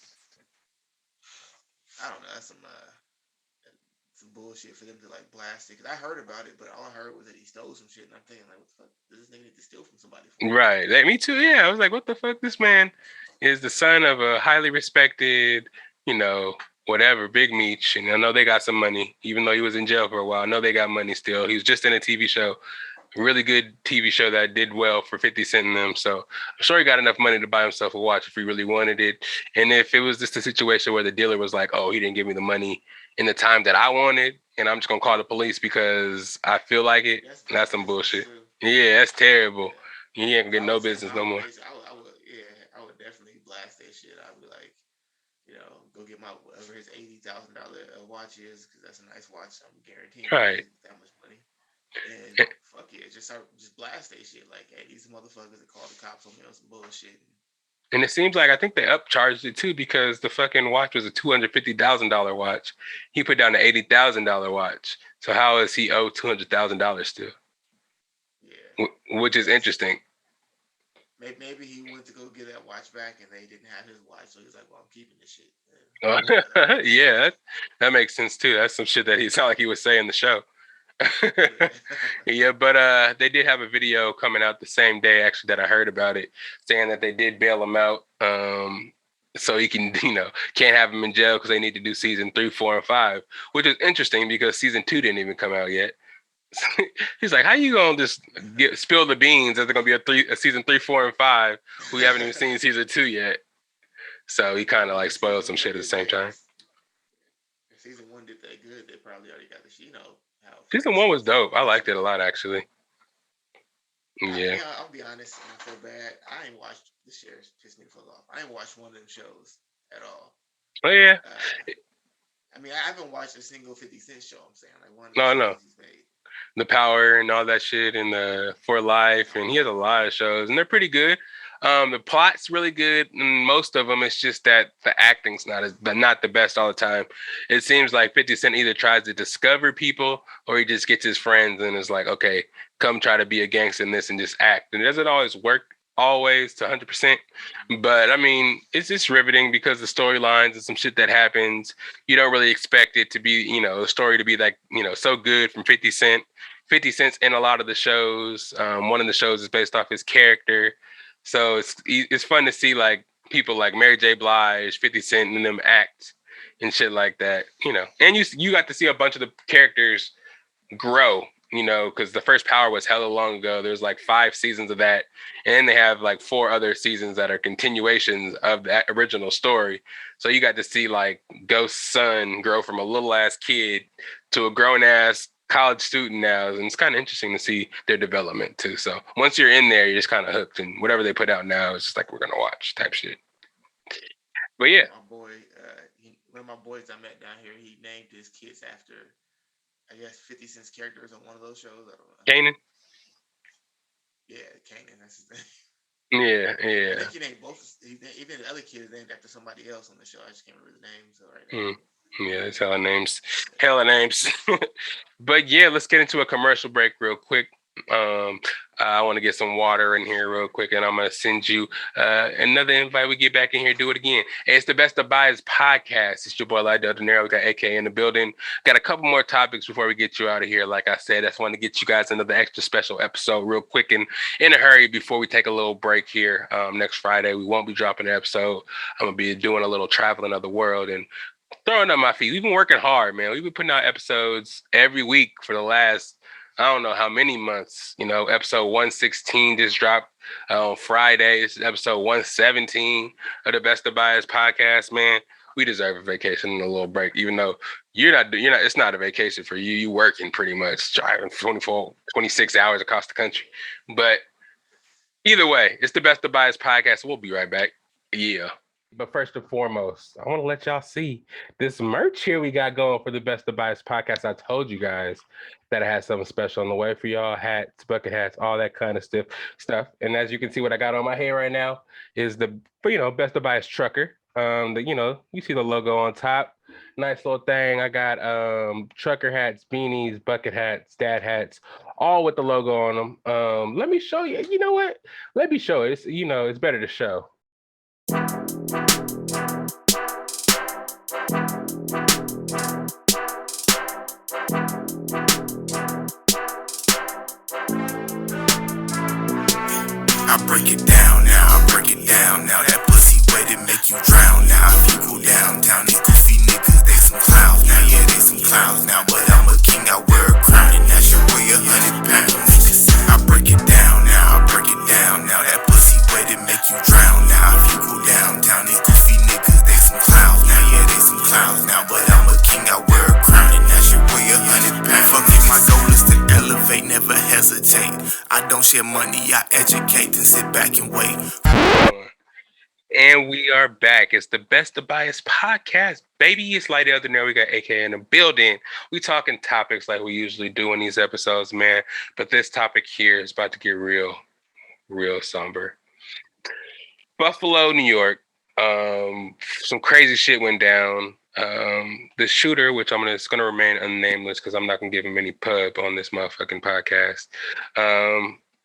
I don't know. That's some bullshit for them to like blast it. Because I heard about it, but all I heard was that he stole some shit. And I'm thinking, like, what the fuck does this nigga need to steal from somebody for? Right. Me too. Yeah. I was like, what the fuck? This man is the son of a highly respected, you know, whatever, Big Meech. And I know they got some money, even though he was in jail for a while. I know they got money still. He was just in a TV show, a really good TV show that did well for 50 Cent and them. So I'm sure he got enough money to buy himself a watch if he really wanted it. And if it was just a situation where the dealer was like, oh, he didn't give me the money in the time that I wanted, and I'm just going to call the police because I feel like it, that's some bullshit. Yeah, that's terrible. Yeah. He ain't gonna get no business no more. I would definitely blast that shit. I would be like, you know, go get my whatever his $80,000 watch is, because that's a nice watch. I'm guaranteeing right. That much money. And fuck yeah, just blast that shit. Like, hey, these motherfuckers that call the cops on me on some bullshit. And it seems like I think they upcharged it too because the fucking watch was a $250,000 watch. He put down an $80,000 watch. So how is he owed $200,000 still? Yeah, which is interesting. Maybe he went to go get that watch back and they didn't have his watch, so he's like, "Well, I'm keeping this shit." Yeah, that makes sense too. That's some shit that he sounded like he would say in the show. Yeah, but they did have a video coming out the same day actually that I heard about it, saying that they did bail him out, so he can, you know, can't have him in jail because they need to do season 3, 4, and 5, which is interesting because season 2 didn't even come out yet. He's like, how you gonna just spill the beans that they're gonna be a season 3, 4, and 5? We haven't even seen season 2 yet, so he kind of like spoiled some shit at the same time. If season 1 did that good, they probably already got the shit, you know. Season 1 was dope. I liked it a lot, actually. Yeah. I'll be honest, and I feel bad. I ain't watched the shares piss me the fuck off. I ain't watched one of them shows at all. Oh yeah. I mean, I haven't watched a single 50 Cent show. I'm saying like one. No. The Power and all that shit, and the For Life, and he has a lot of shows, and they're pretty good. The plot's really good, and most of them, it's just that the acting's not the best all the time. It seems like 50 Cent either tries to discover people or he just gets his friends and is like, okay, come try to be a gangster in this and just act. And it doesn't always work always to 100%. But I mean, it's just riveting because the storylines and some shit that happens, you don't really expect it to be, a story to be like, so good from 50 Cent. 50 Cent's in a lot of the shows. One of the shows is based off his character. So it's fun to see like people like Mary J. Blige, 50 Cent, and them act and shit like that, And you got to see a bunch of the characters grow, because the first Power was hella long ago. There's like 5 seasons of that, and they have like 4 other seasons that are continuations of that original story. So you got to see like Ghost's son grow from a little ass kid to a grown ass college student now, and it's kind of interesting to see their development too. So once you're in there, you're just kind of hooked, and whatever they put out now is just like we're gonna watch type shit. But yeah, my boy, one of my boys I met down here, he named his kids after, I guess, 50 Cent's characters on one of those shows. I don't know. Kanan. Yeah, Kanan. That's his name. Yeah. I think he named both. Even the other kids named after somebody else on the show. I just can't remember the names right now. Yeah, it's hella names. But yeah, let's get into a commercial break real quick. I want to get some water in here real quick, and I'm going to send you another invite. We get back in here, do it again. Hey, it's the Best of Bias Podcast. It's your boy Lydell Dinero. We got AK in the building. Got a couple more topics before we get you out of here. Like I said, I just want to get you guys another extra special episode real quick and in a hurry before we take a little break here. Next Friday, we won't be dropping an episode. I'm going to be doing a little traveling of the world and throwing up my feet. We've been working hard, man. We've been putting out episodes every week for the last, I don't know how many months. Episode 116 just dropped on Friday. This is episode 117 of the Best of Bias Podcast, man. We deserve a vacation and a little break, even though you're not, it's not a vacation for you. You working pretty much, driving 26 hours across the country. But either way, it's the Best of Bias Podcast. We'll be right back. Yeah. But first and foremost, I want to let y'all see this merch here we got going for the Best of Bias Podcast. I told you guys that I had something special on the way for y'all. Hats, bucket hats, all that kind of stuff. And as you can see, what I got on my head right now is the, Best of Bias trucker. You see the logo on top. Nice little thing. I got trucker hats, beanies, bucket hats, dad hats, all with the logo on them. Let me show you. You know what? Let me show it. It's better to show. I break it down now, that pussy wet, it make you drown now. If you go downtown, these goofy niggas, they some clowns now. Yeah, they some clowns now, but I'm a king, I wear a crown, and that shit weigh 100 pounds. I break it down now, that pussy wet, it make you drown now. If you go downtown, these goofy niggas, they some clowns now. Yeah, they some clowns now, but I'm a king, I wear a crown, and that shit weigh 100 pounds. Fuck it, my goal is to elevate, never hesitate. I don't share money, I educate, then sit back and wait. And we are back. It's the Best of Bias Podcast, baby. It's Lydell Dinero. We got AK in the building. We talking topics like we usually do in these episodes, man. But this topic here is about to get real somber. Buffalo, New York. Some crazy shit went down. The shooter, which it's gonna remain unnameless because I'm not gonna give him any pub on this motherfucking podcast.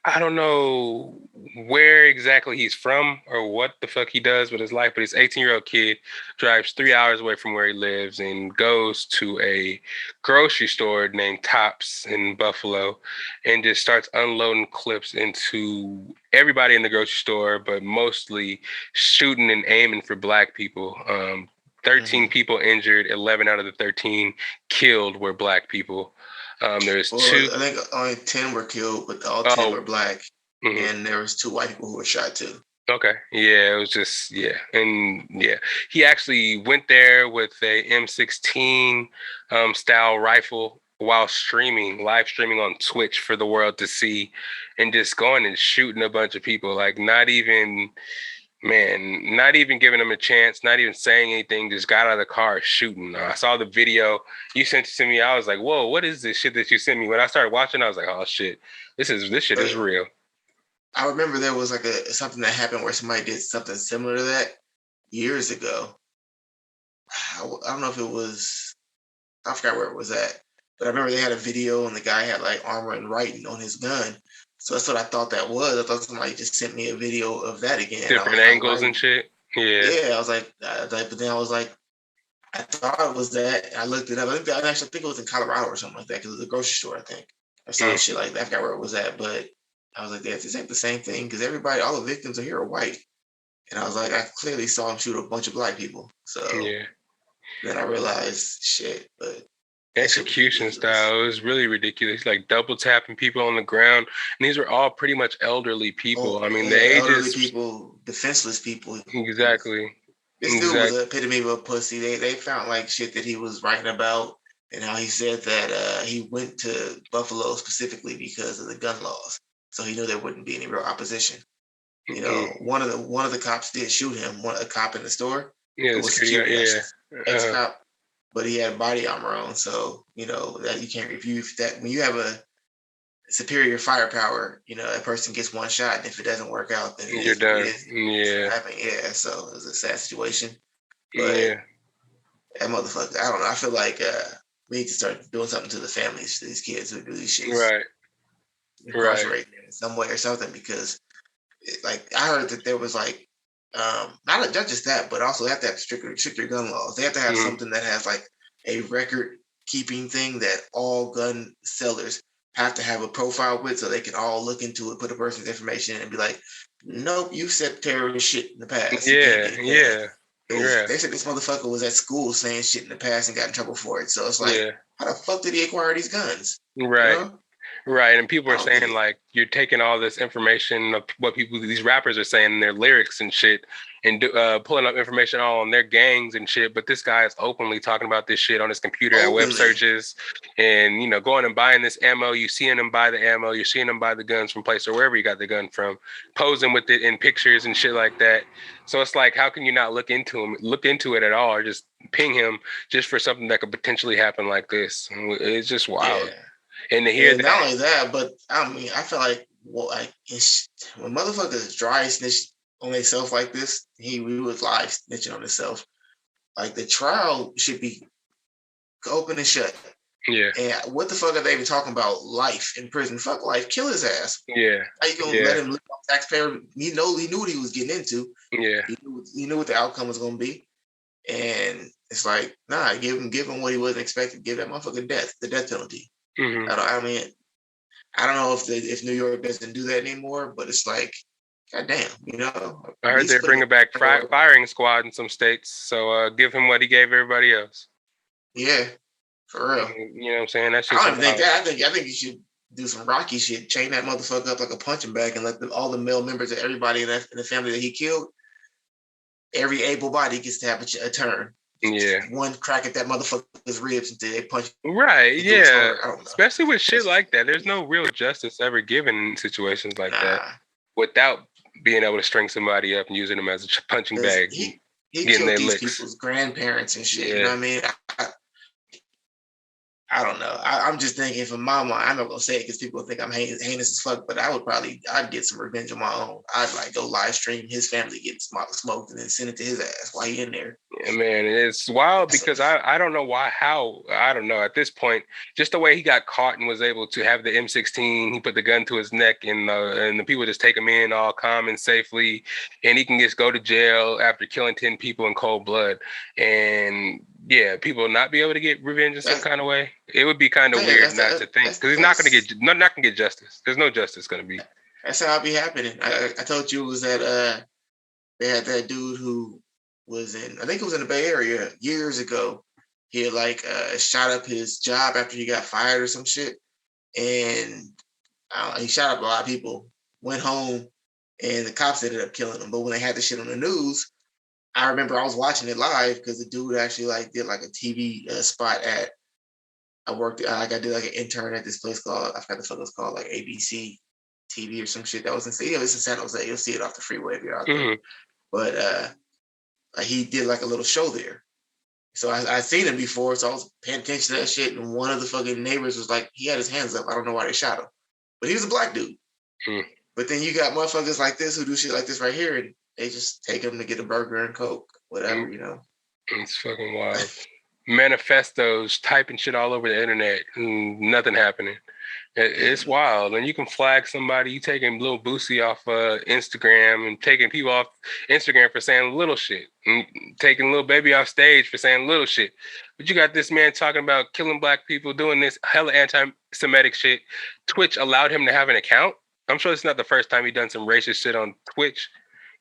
I don't know where exactly he's from or what the fuck he does with his life, but his 18-year-old kid drives 3 hours away from where he lives and goes to a grocery store named Tops in Buffalo and just starts unloading clips into everybody in the grocery store, but mostly shooting and aiming for Black people. 13 people injured, 11 out of the 13 killed were Black people. There's 2. I think only 10 were killed, but all 10 were Black. Mm-hmm. And there was 2 white people who were shot too. Okay. Yeah, it was just, yeah. And yeah, he actually went there with a M16 style rifle while live streaming on Twitch for the world to see and just going and shooting a bunch of people. Like not even giving them a chance, not even saying anything, just got out of the car shooting. I saw the video you sent it to me. I was like, whoa, what is this shit that you sent me? When I started watching, I was like, oh shit, this shit is real. I remember there was like something that happened where somebody did something similar to that years ago. I don't know if it was, I forgot where it was at, but I remember they had a video and the guy had like armor and writing on his gun. So that's what I thought that was. I thought somebody just sent me a video of that again. Different angles and shit. Yeah. Yeah, I was like, but then I was like, I thought it was that. I looked it up. I actually think it was in Colorado or something like that because it was a grocery store, I think. Or some shit like that. I forgot where it was at, but I was like, this ain't the same thing because all the victims are here are white. And I was like, I clearly saw him shoot a bunch of black people. So then I realized, shit, but execution style, it was really ridiculous. Like double tapping people on the ground, and these were all pretty much elderly people. I mean, the ages, people, defenseless people. Exactly. This dude was an epitome of a pussy. They found like shit that he was writing about, and how he said that he went to Buffalo specifically because of the gun laws, so he knew there wouldn't be any real opposition. You know, one of the cops did shoot him. A cop in the store. Yeah, ex-cop. But he had body armor on, so you know that you can't review that when you have a superior firepower. You know, a person gets one shot, and if it doesn't work out, then you're done. So it was a sad situation. But that motherfucker, I don't know. I feel like we need to start doing something to the families, to these kids who do these shits. Right. Incarcerate them in some way or something, because like I heard that there was like not just that, but also they have to have stricter gun laws. They have to have something that has like a record keeping thing that all gun sellers have to have a profile with, so they can all look into it, put a person's information in, and be like, nope, you said terrorist shit in the past. They said this motherfucker was at school saying shit in the past and got in trouble for it. So it's like, how the fuck did he acquire these guns? Right. You know? Right, and people are saying like you're taking all this information of what these rappers are saying in their lyrics and shit, and pulling up information all on their gangs and shit. But this guy is openly talking about this shit on his computer at web searches, and going and buying this ammo. You seeing him buy the ammo, you're seeing him buy the guns from place or wherever he got the gun from, posing with it in pictures and shit like that. So it's like, how can you not look into it at all, or just ping him just for something that could potentially happen like this? It's just wild. Yeah. And to hear that, not only that, but I mean, I feel like when motherfuckers dry snitch on themselves like this, we was live snitching on himself. Like the trial should be open and shut. Yeah. And what the fuck are they even talking about? Life in prison? Fuck life. Kill his ass. Yeah. How you gonna let him live on taxpayer? He knew what he was getting into. Yeah. He knew what the outcome was gonna be, and it's like, nah, give him what he wasn't expecting. Give that motherfucker the death penalty. Mm-hmm. I don't know if New York doesn't do that anymore, but it's like, goddamn, I heard they're bringing back firing squad in some states, so give him what he gave everybody else. Yeah, for real. You know what I'm saying? That's I don't even think that. I think you should do some Rocky shit. Chain that motherfucker up like a punching bag and let all the male members of everybody in the family that he killed. Every able body gets to have a turn. Yeah. One crack at that motherfucker's ribs until they punch. Right, yeah. Especially with shit like that. There's no real justice ever given in situations like that without being able to string somebody up and using them as a punching bag. He killed these people's grandparents and shit. Yeah. You know what I mean? I don't know. I'm just thinking from my mind, I'm not gonna say it because people think I'm heinous as fuck, but I'd get some revenge on my own. I'd like go live stream his family getting smoked and then send it to his ass while he in there. Yeah, man, it's wild because I don't know I don't know at this point, just the way he got caught and was able to have the M16, he put the gun to his neck and the people just take him in all calm and safely, and he can just go to jail after killing 10 people in cold blood, and people not be able to get revenge in some kind of way. It would be kind of weird not to think, because he's not going to get justice. There's no justice going to be. That's how it be happening. I told you it was that they had that dude who was I think it was in the Bay Area years ago. He had shot up his job after he got fired or some shit, and he shot up a lot of people. Went home, and the cops ended up killing him. But when they had the shit on the news, I remember I was watching it live because the dude actually did a TV spot at. I did an intern at this place called, I forgot the fuck it was called, ABC TV or some shit. That was it's in San Jose. You'll see it off the freeway if you're out there. But he did a little show there. So I seen him before, so I was paying attention to that shit. And one of the fucking neighbors was like, he had his hands up. I don't know why they shot him, but he was a black dude. But then you got motherfuckers like this who do shit like this right here, and they just take them to get a burger and Coke, whatever, you know. It's fucking wild. Manifestos, typing shit all over the internet, nothing happening. It's wild. And you can flag somebody. You taking little Boosie off Instagram and taking people off Instagram for saying little shit, and taking little baby off stage for saying little shit. But you got this man talking about killing black people, doing this hella anti-Semitic shit. Twitch allowed him to have an account. I'm sure it's not the first time he done some racist shit on Twitch.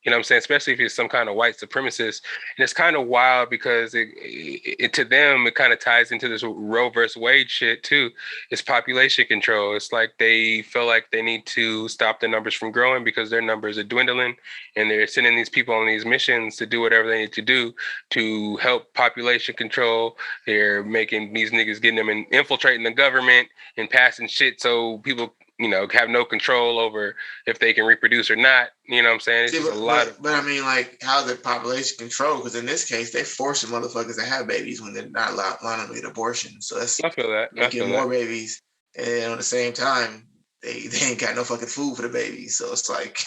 You know what I'm saying? Especially if he's some kind of white supremacist. And it's kind of wild because it to them, it kind of ties into this Roe versus Wade shit too. It's population control. It's like they feel like they need to stop the numbers from growing because their numbers are dwindling, and they're sending these people on these missions to do whatever they need to do to help population control. They're making these niggas, getting them and infiltrating the government and passing shit so people, you know, have no control over if they can reproduce or not. You know what I'm saying? It's just a lot of... But I mean, like, how the population control? Because in this case, they forcing motherfuckers to have babies when they're not allowing them to get abortion. So that's... I feel that. Making more babies. And at the same time, they ain't got no fucking food for the babies. So it's like...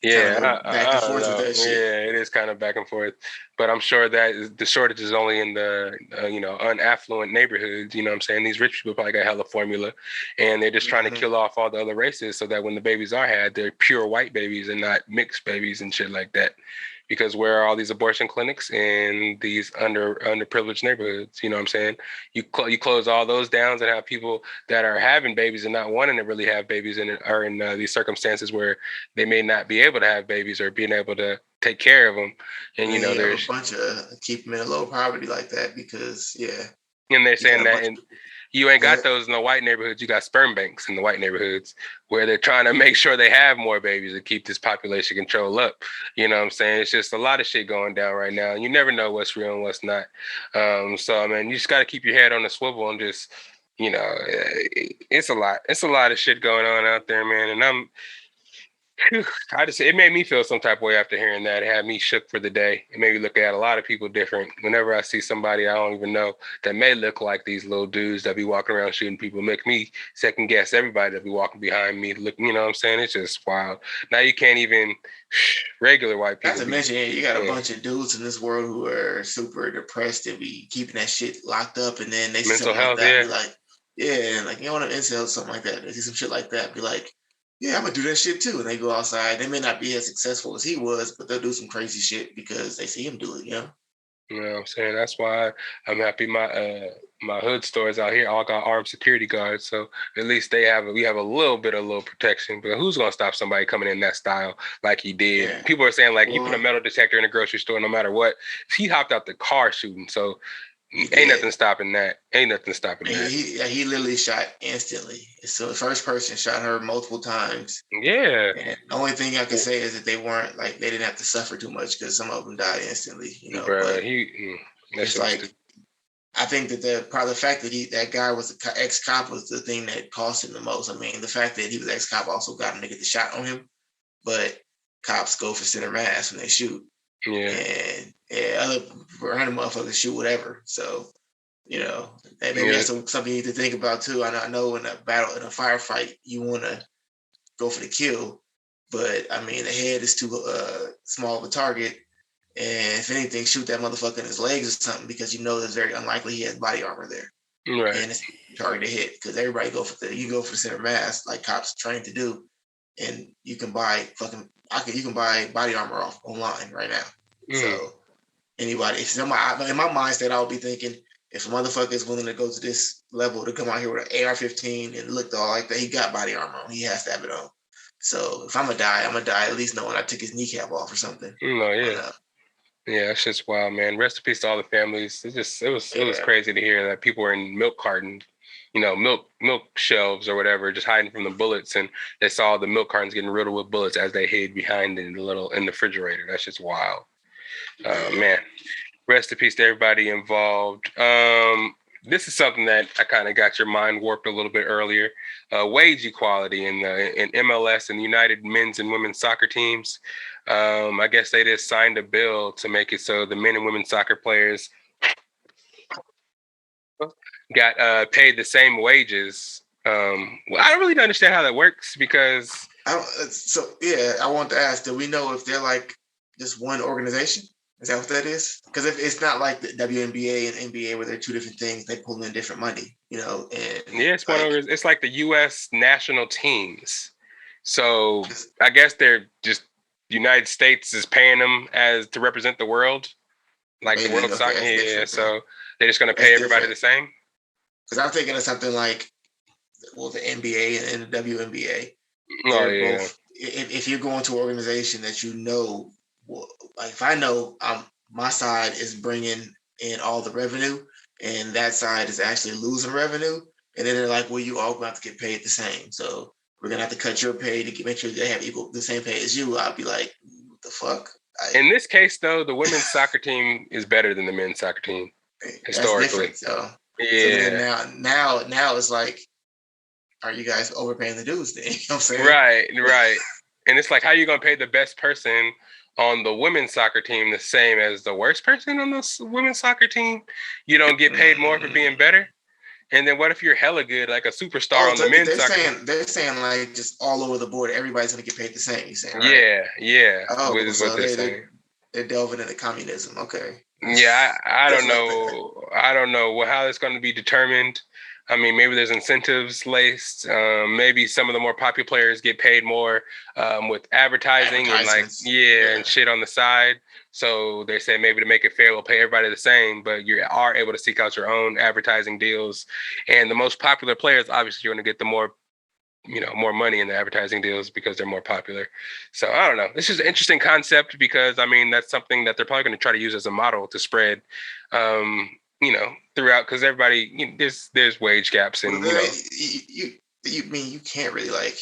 Yeah, back and forth with that shit. Yeah, it is kind of back and forth, but I'm sure that the shortage is only in the unaffluent neighborhoods. You know what I'm saying? These rich people probably got hella formula, and they're just trying to kill off all the other races so that when the babies are had, they're pure white babies and not mixed babies and shit like that. Because where are all these abortion clinics in these underprivileged neighborhoods? You know what I'm saying? You close all those down and have people that are having babies and not wanting to really have babies and are in these circumstances where they may not be able to have babies or being able to take care of them. And you know, there's a bunch of keep them in low poverty like that because and they're saying that you ain't got those in the white neighborhoods. You got sperm banks in the white neighborhoods where they're trying to make sure they have more babies to keep this population control up. You know what I'm saying? It's just a lot of shit going down right now. You never know what's real and what's not. So, I mean, you just got to keep your head on the swivel and just, you know, it's a lot. It's a lot of shit going on out there, man. And it made me feel some type of way after hearing that. It had me shook for the day. It made me look at a lot of people different. Whenever I see somebody I don't even know that may look like these little dudes that be walking around shooting people, make me second guess everybody that be walking behind me. Look, you know what I'm saying? It's just wild. Now you can't even regular white people. Not to mention, you got a bunch of dudes in this world who are super depressed and be keeping that shit locked up, and then they see mental something health, like that, be like, and like, you want to incel something like that. They see some shit like that, be like, yeah, I'm gonna do that shit too. And they go outside. They may not be as successful as he was, but they'll do some crazy shit because they see him do it, you know? You know what I'm saying? That's why I'm happy my hood stores out here all got armed security guards. So at least we have a little bit of protection. But who's gonna stop somebody coming in that style like he did? Yeah. People are saying like, you put a metal detector in a grocery store, no matter what. He hopped out the car shooting. So ain't nothing stopping that. He literally shot instantly. So the first person shot her multiple times. Yeah. And the only thing I can say is that they didn't have to suffer too much because some of them died instantly. You know, bro, it's like, I think that the fact that that guy was an ex-cop was the thing that cost him the most. I mean, the fact that he was ex-cop also got him to get the shot on him, but cops go for center mass when they shoot. Yeah. And other random motherfuckers shoot whatever. So, you know, that maybe that's something you need to think about too. I know in a firefight, you want to go for the kill, but I mean, the head is too small of a target. And if anything, shoot that motherfucker in his legs or something, because you know it's very unlikely he has body armor there. Right. And it's target to hit, because everybody go for the center mass like cops trained to do, and you can buy body armor online right now. So anybody, in my mindset, I would be thinking, if a motherfucker is willing to go to this level to come out here with an AR-15 and look all like that, he got body armor on. He has to have it on. So if I'm gonna die at least knowing I took his kneecap off or something. Yeah, that's just wild, man. Rest in peace to all the families. It was crazy to hear that people were in milk cartons, you know, milk shelves or whatever, just hiding from the bullets, and they saw the milk cartons getting riddled with bullets as they hid behind in the refrigerator. That's just wild. Man, rest in peace to everybody involved. This is something that I kind of got your mind warped a little bit earlier. Wage equality in MLS and United men's and women's soccer teams. I guess they just signed a bill to make it so the men and women soccer players got paid the same wages. I don't really understand how that works, because I don't. So yeah, I want to ask: do we know if they're like just one organization? Is that what that is? Because if it's not like the WNBA and NBA where they're two different things, they pull in different money, and Yeah, it's it's like the U.S. national teams. So I guess they're just United States is paying them as to represent the world, like the maybe World Soccer. okay, Yeah, so they're just gonna that's pay everybody different. the same. Because I'm thinking of something like, well, the NBA and the WNBA. Oh They're yeah, both. If you're going to an organization that well, like if I know my side is bringing in all the revenue, and that side is actually losing revenue, and then they're like, well, you all going to have to get paid the same. So we're gonna have to cut your pay to make sure they have the same pay as you. I'll be like, what the fuck? In this case, though, the women's soccer team is better than the men's soccer team historically. That's different. So Yeah, then now it's like, are you guys overpaying the dudes then? You know what I'm saying? right. And it's like, how are you gonna pay the best person on the women's soccer team the same as the worst person on the women's soccer team? You don't get paid more for being better. And then what if you're hella good, like a superstar on the men's soccer team? They're saying like just all over the board, everybody's gonna get paid the same. You saying right? Yeah. Oh, Is so what they're saying. they're delving into communism. Okay. Yeah, I don't Like know. I don't know how it's going to be determined. I mean, maybe there's incentives laced. Maybe some of the more popular players get paid more with advertising and and shit on the side. So they say maybe to make it fair, we'll pay everybody the same, but you are able to seek out your own advertising deals. And the most popular players, obviously, you're going to get the more money in the advertising deals because they're more popular. So I don't know. This is an interesting concept because I mean that's something that they're probably going to try to use as a model to spread, throughout because everybody there's wage gaps and you mean you can't really like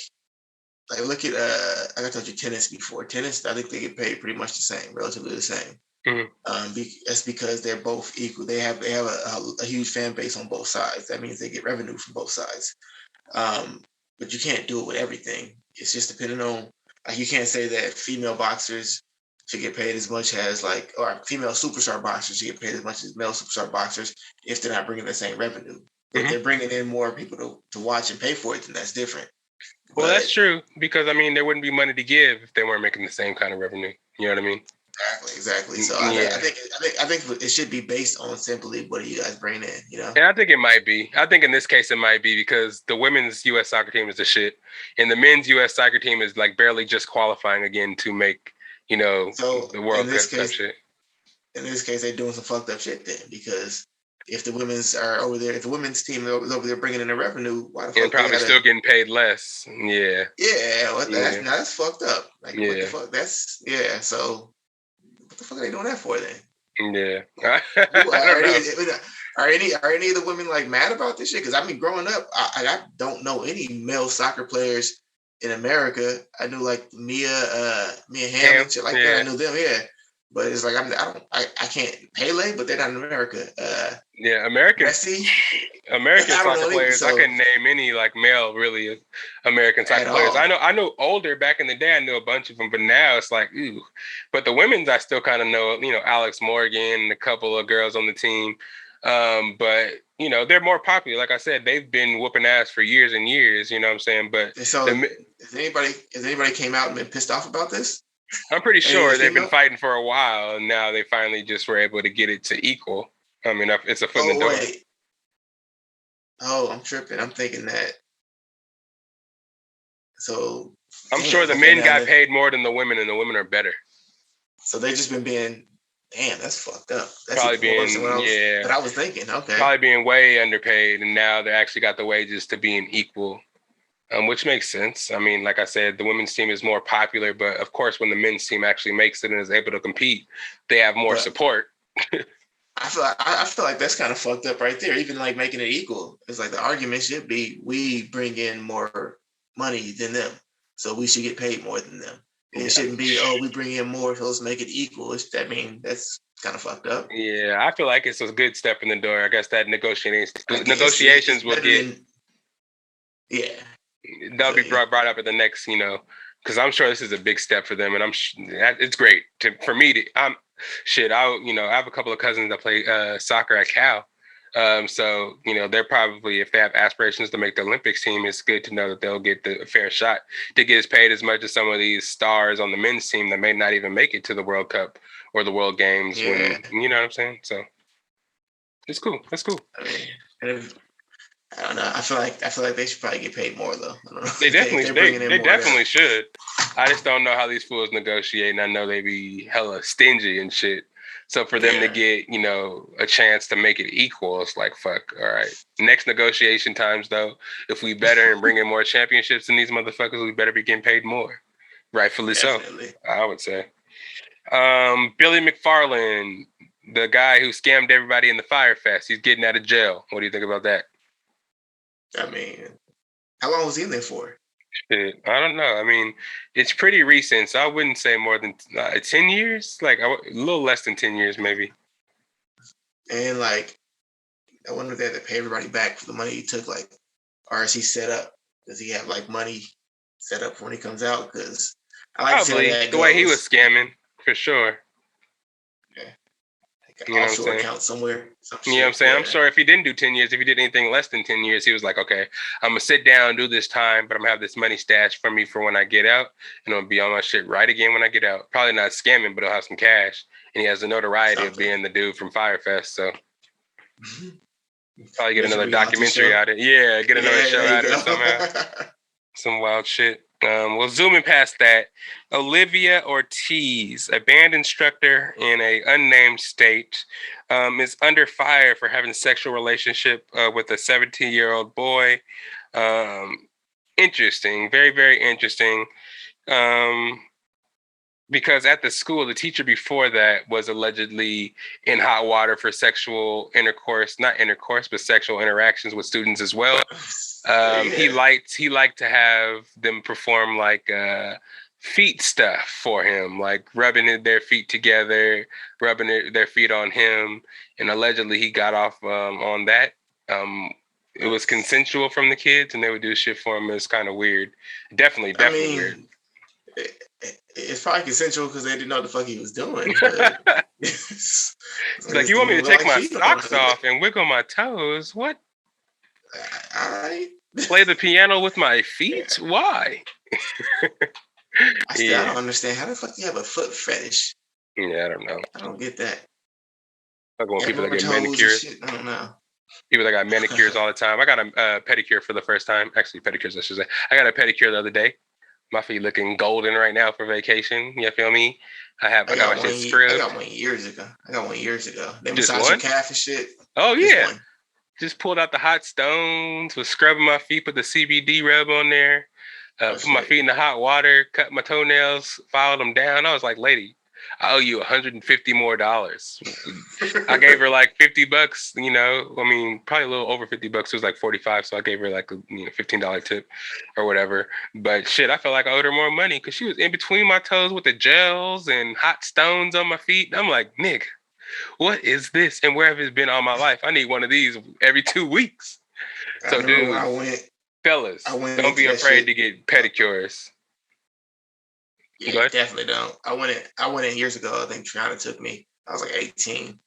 look at I told you tennis before. Tennis, I think they get paid pretty much the same, relatively the same. That's because they're both equal. They have a huge fan base on both sides. That means they get revenue from both sides. But you can't do it with everything. It's just depending on, like, you can't say that female boxers should get paid as much as or female superstar boxers should get paid as much as male superstar boxers if they're not bringing the same revenue. If they're bringing in more people to watch and pay for it, then that's different. Well, that's true because I mean there wouldn't be money to give if they weren't making the same kind of revenue. You know what I mean? Exactly. So I think it should be based on simply what do you guys bring in, And I think it might be. I think in this case it might be because the women's U.S. soccer team is the shit, and the men's U.S. soccer team is like barely just qualifying again to make the World Cup shit. In this case, they're doing some fucked up shit then because if the women's are over there, if the women's team is over there bringing in the revenue, why the fuck? And probably still getting paid less. Yeah. Yeah. That's fucked up. Like what the fuck? So what the fuck are they doing that for then? Yeah. Are any of the women like mad about this shit? Because I mean, growing up, I don't know any male soccer players in America. I knew like Mia Hamm and shit like that. I knew them, yeah. But it's like I can't Pele, but they're not in America. American soccer players. I couldn't name any like male really American soccer players. I know older back in the day. I knew a bunch of them, but now it's like ooh. But the women's I still kind of know. Alex Morgan and a couple of girls on the team. But they're more popular. Like I said, they've been whooping ass for years and years. You know what I'm saying? But so has anybody came out and been pissed off about this? I'm pretty sure they've been fighting for a while, and now they finally just were able to get it to equal. I mean, it's a foot in the door. Wait. Oh, I'm tripping. I'm thinking that. So I'm sure the men got paid more than the women, and the women are better. So they just been being, damn, that's fucked up. That's probably being, But I was thinking, okay, probably being way underpaid, and now they actually got the wages to being equal. Which makes sense. I mean, like I said, the women's team is more popular, but of course, when the men's team actually makes it and is able to compete, they have more support. I feel like that's kind of fucked up right there. Even like making it equal, it's like the argument should be we bring in more money than them, so we should get paid more than them. And it shouldn't be we bring in more, so let's make it equal. That's kind of fucked up. Yeah, I feel like it's a good step in the door. I guess that negotiations will get. Yeah. They'll be brought up at the next, because I'm sure this is a big step for them, and it's great for me to. I have a couple of cousins that play soccer at Cal, So, you know, they're probably, if they have aspirations to make the Olympics team, it's good to know that they'll get the fair shot to get as paid as much as some of these stars on the men's team that may not even make it to the World Cup or the World Games. Yeah. When, you know what I'm saying? So it's cool. That's cool. I mean, I don't know. I feel like they should probably get paid more though. I don't know. They definitely, they more, definitely should. I just don't know how these fools negotiate, and I know they be hella stingy and shit. So for them to get, you know, a chance to make it equal, it's like, fuck, all right. Next negotiation times, though, if we better and bring in more championships than these motherfuckers, we better be getting paid more. Rightfully Definitely. so, I would say. Billy McFarland, the guy who scammed everybody in the Fire Fest, he's getting out of jail. What do you think about that? I mean, how long was he in there for? Shit, I don't know. I mean, it's pretty recent, so I wouldn't say more than 10 years. Like a little less than 10 years, maybe. And like, I wonder if they had to pay everybody back for the money he took. Like, or is he set up? Does he have like money set up for when he comes out? Because I like probably to say that the way he was scamming, for sure. Yeah. You know what I'm offshore saying? account somewhere. You know what I'm saying? I'm sure if he didn't do 10 years, if he did anything less than 10 years, he was like, okay, I'm going to sit down, do this time, but I'm going to have this money stashed for me for when I get out, and I'm going to be on my shit right again when I get out. Probably not scamming, but he'll have some cash. And he has the notoriety of being the dude from Firefest, so probably get another documentary out of it. Yeah, get another show out of it somehow. Some wild shit. Well, zooming past that, Olivia Ortiz, a band instructor in a unnamed state, is under fire for having a sexual relationship with a 17-year-old boy. Interesting, very, very interesting. Because at the school, the teacher before that was allegedly in hot water for sexual intercourse, not intercourse, but sexual interactions with students as well. He liked to have them perform like feet stuff for him, like rubbing their feet together, rubbing their feet on him, and allegedly he got off on that. It was consensual from the kids, and they would do shit for him. It's kind of weird. Definitely weird. It's probably consensual because they didn't know what the fuck he was doing. It's like, you want me to take my socks off and wiggle my toes? What? Play the piano with my feet? Yeah. Why? I don't understand. How the fuck do you have a foot fetish? Yeah, I don't know. I don't get that. Like when people that get manicures. I don't know. People that got manicures all the time. I got a pedicure for the first time. Actually, pedicures, I should say. I got a pedicure the other day. My feet looking golden right now for vacation. You feel me? I got my shit scrubbed. I got one years ago. They just massage your calf and shit. Oh, yeah. Just pulled out the hot stones, was scrubbing my feet, put the CBD rub on there, put my feet in the hot water, cut my toenails, filed them down. I was like, lady, I owe you $150 more. I gave her like $50, you know, I mean, probably a little over $50. It was like 45. So I gave her like a $15 tip or whatever. But shit, I felt like I owed her more money because she was in between my toes with the gels and hot stones on my feet. I'm like, nigga, what is this? And where have it been all my life? I need one of these every 2 weeks. So dude, fellas, don't be afraid to get pedicures. Yeah, definitely don't. I went in years ago. I think Triana took me. I was like 18.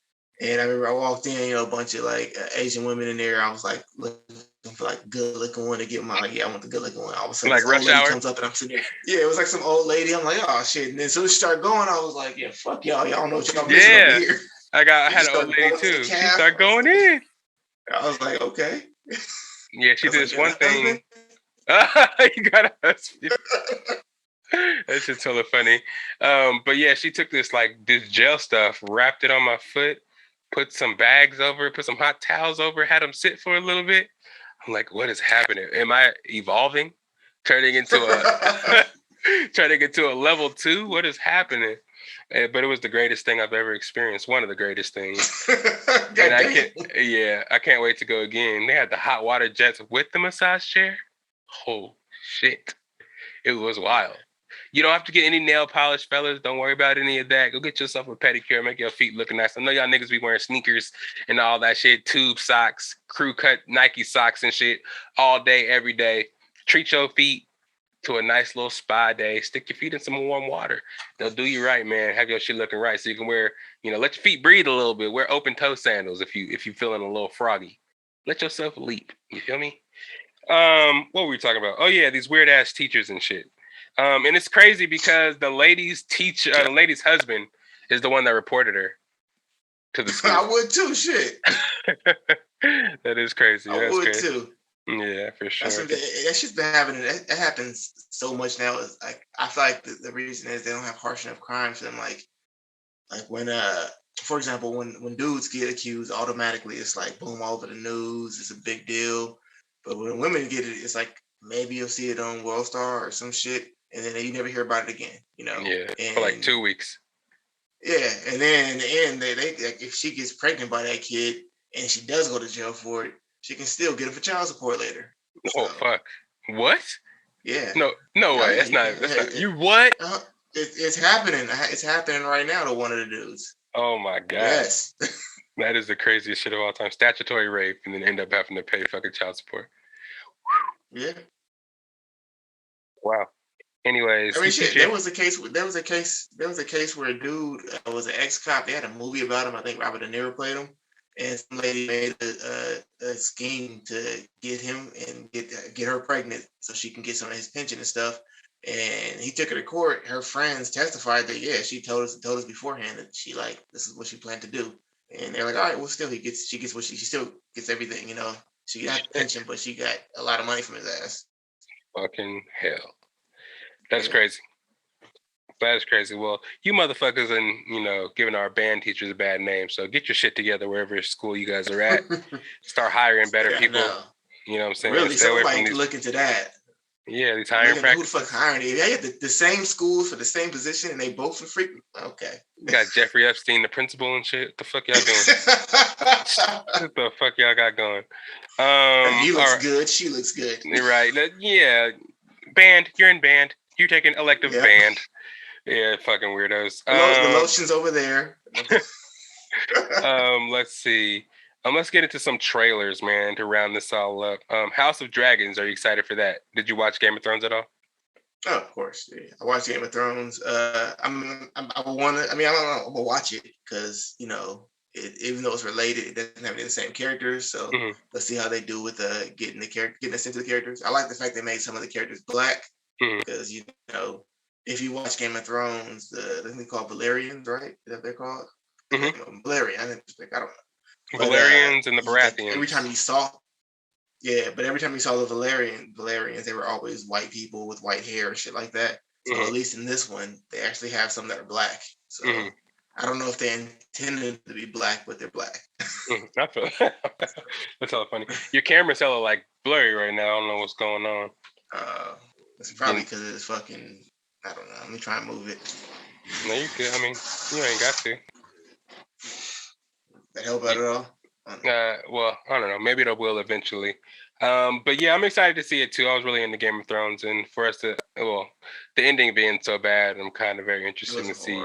And I remember I walked in, a bunch of like Asian women in there. I was like looking for like good looking one to get my, I want the good looking one. All of a sudden, like rush hour comes up and I'm sitting there. Yeah, it was like some old lady. I'm like, oh shit. And then as soon as she started going, I was like, yeah, fuck y'all. Y'all know what y'all missing over here. I had an old lady too. She started going in. I was like, okay. Yeah, she did this one thing. You got a husband. That's just hella funny. But yeah, she took this gel stuff, wrapped it on my foot, put some bags over it, put some hot towels over it, had them sit for a little bit. I'm like, what is happening? Am I evolving? Turning into a level 2? What is happening? But it was the greatest thing I've ever experienced. One of the greatest things. And I can't wait to go again. They had the hot water jets with the massage chair. Oh shit. It was wild. You don't have to get any nail polish, fellas. Don't worry about any of that. Go get yourself a pedicure, make your feet look nice. I know y'all niggas be wearing sneakers and all that shit, tube socks, crew cut Nike socks and shit all day, every day. Treat your feet to a nice little spa day. Stick your feet in some warm water. They'll do you right, man. Have your shit looking right so you can wear, let your feet breathe a little bit. Wear open toe sandals if you're feeling a little froggy. Let yourself leap. You feel me? What were we talking about? Oh yeah, these weird ass teachers and shit. And it's crazy because the lady's husband is the one that reported her to the school. I would too. Shit. That is crazy. I would too. Yeah, for sure. That shit's been happening. That happens so much now. It's like I feel like the reason is they don't have harsh enough crimes for them. Like when for example, when dudes get accused, automatically it's like boom all over the news. It's a big deal. But when women get it, it's like maybe you'll see it on World Star or some shit, and then you never hear about it again. Yeah, for like 2 weeks. Yeah, and then in the end, they like, if she gets pregnant by that kid and she does go to jail for it, she can still get it for child support later. Oh fuck! What? Yeah. No way. That's not. You what? It's happening. It's happening right now to one of the dudes. Oh my god. Yes. That is the craziest shit of all time. Statutory rape, and then end up having to pay fucking child support. Yeah. Wow. Anyways, I mean, shit. There was a case where a dude was an ex-cop. They had a movie about him. I think Robert De Niro played him, and some lady made a scheme to get him and get her pregnant so she can get some of his pension and stuff. And he took her to court. Her friends testified that she told us beforehand that this is what she planned to do. And they're like, all right, well, still she gets what she still gets everything, She got a pension, but she got a lot of money from his ass. Fucking hell. That's crazy. That is crazy. Well, you motherfuckers and, giving our band teachers a bad name. So get your shit together wherever school you guys are at. Start hiring better people. No. You know what I'm saying? Really, somebody can look into that. Yeah, these hiring practices. Who the fuck hiring you? They have the same schools for the same position and they both for free. Okay. You got Jeffrey Epstein, the principal and shit. What the fuck y'all doing? What the fuck y'all got going? He looks good. She looks good. Right. Yeah. Band. You're in band. You're taking elective band. Yeah, fucking weirdos. The lotion's over there. Let's see. Let's get into some trailers, man, to round this all up. House of Dragons. Are you excited for that? Did you watch Game of Thrones at all? Oh, of course. Yeah. I watched Game of Thrones. I'm gonna watch it because even though it's related, it doesn't have any of the same characters. So let's see how they do with getting us into the characters. I like the fact they made some of the characters black because if you watch Game of Thrones, I think they call Valerians, right? Is that what they're called? Valerian. I don't know. Valerians and the Baratheons. Every time you saw the Valerians, they were always white people with white hair and shit like that. So at least in this one, they actually have some that are black. So I don't know if they intended to be black, but they're black. I feel that's all funny. Your camera's hella like blurry right now. I don't know what's going on. It's probably because it's fucking. I don't know. Let me try and move it. No, you good. I mean, you ain't got to. That help out at all? Well, I don't know. Maybe it will eventually. But yeah, I'm excited to see it too. I was really into Game of Thrones, and for us to, the ending being so bad, I'm kind of very interested to see,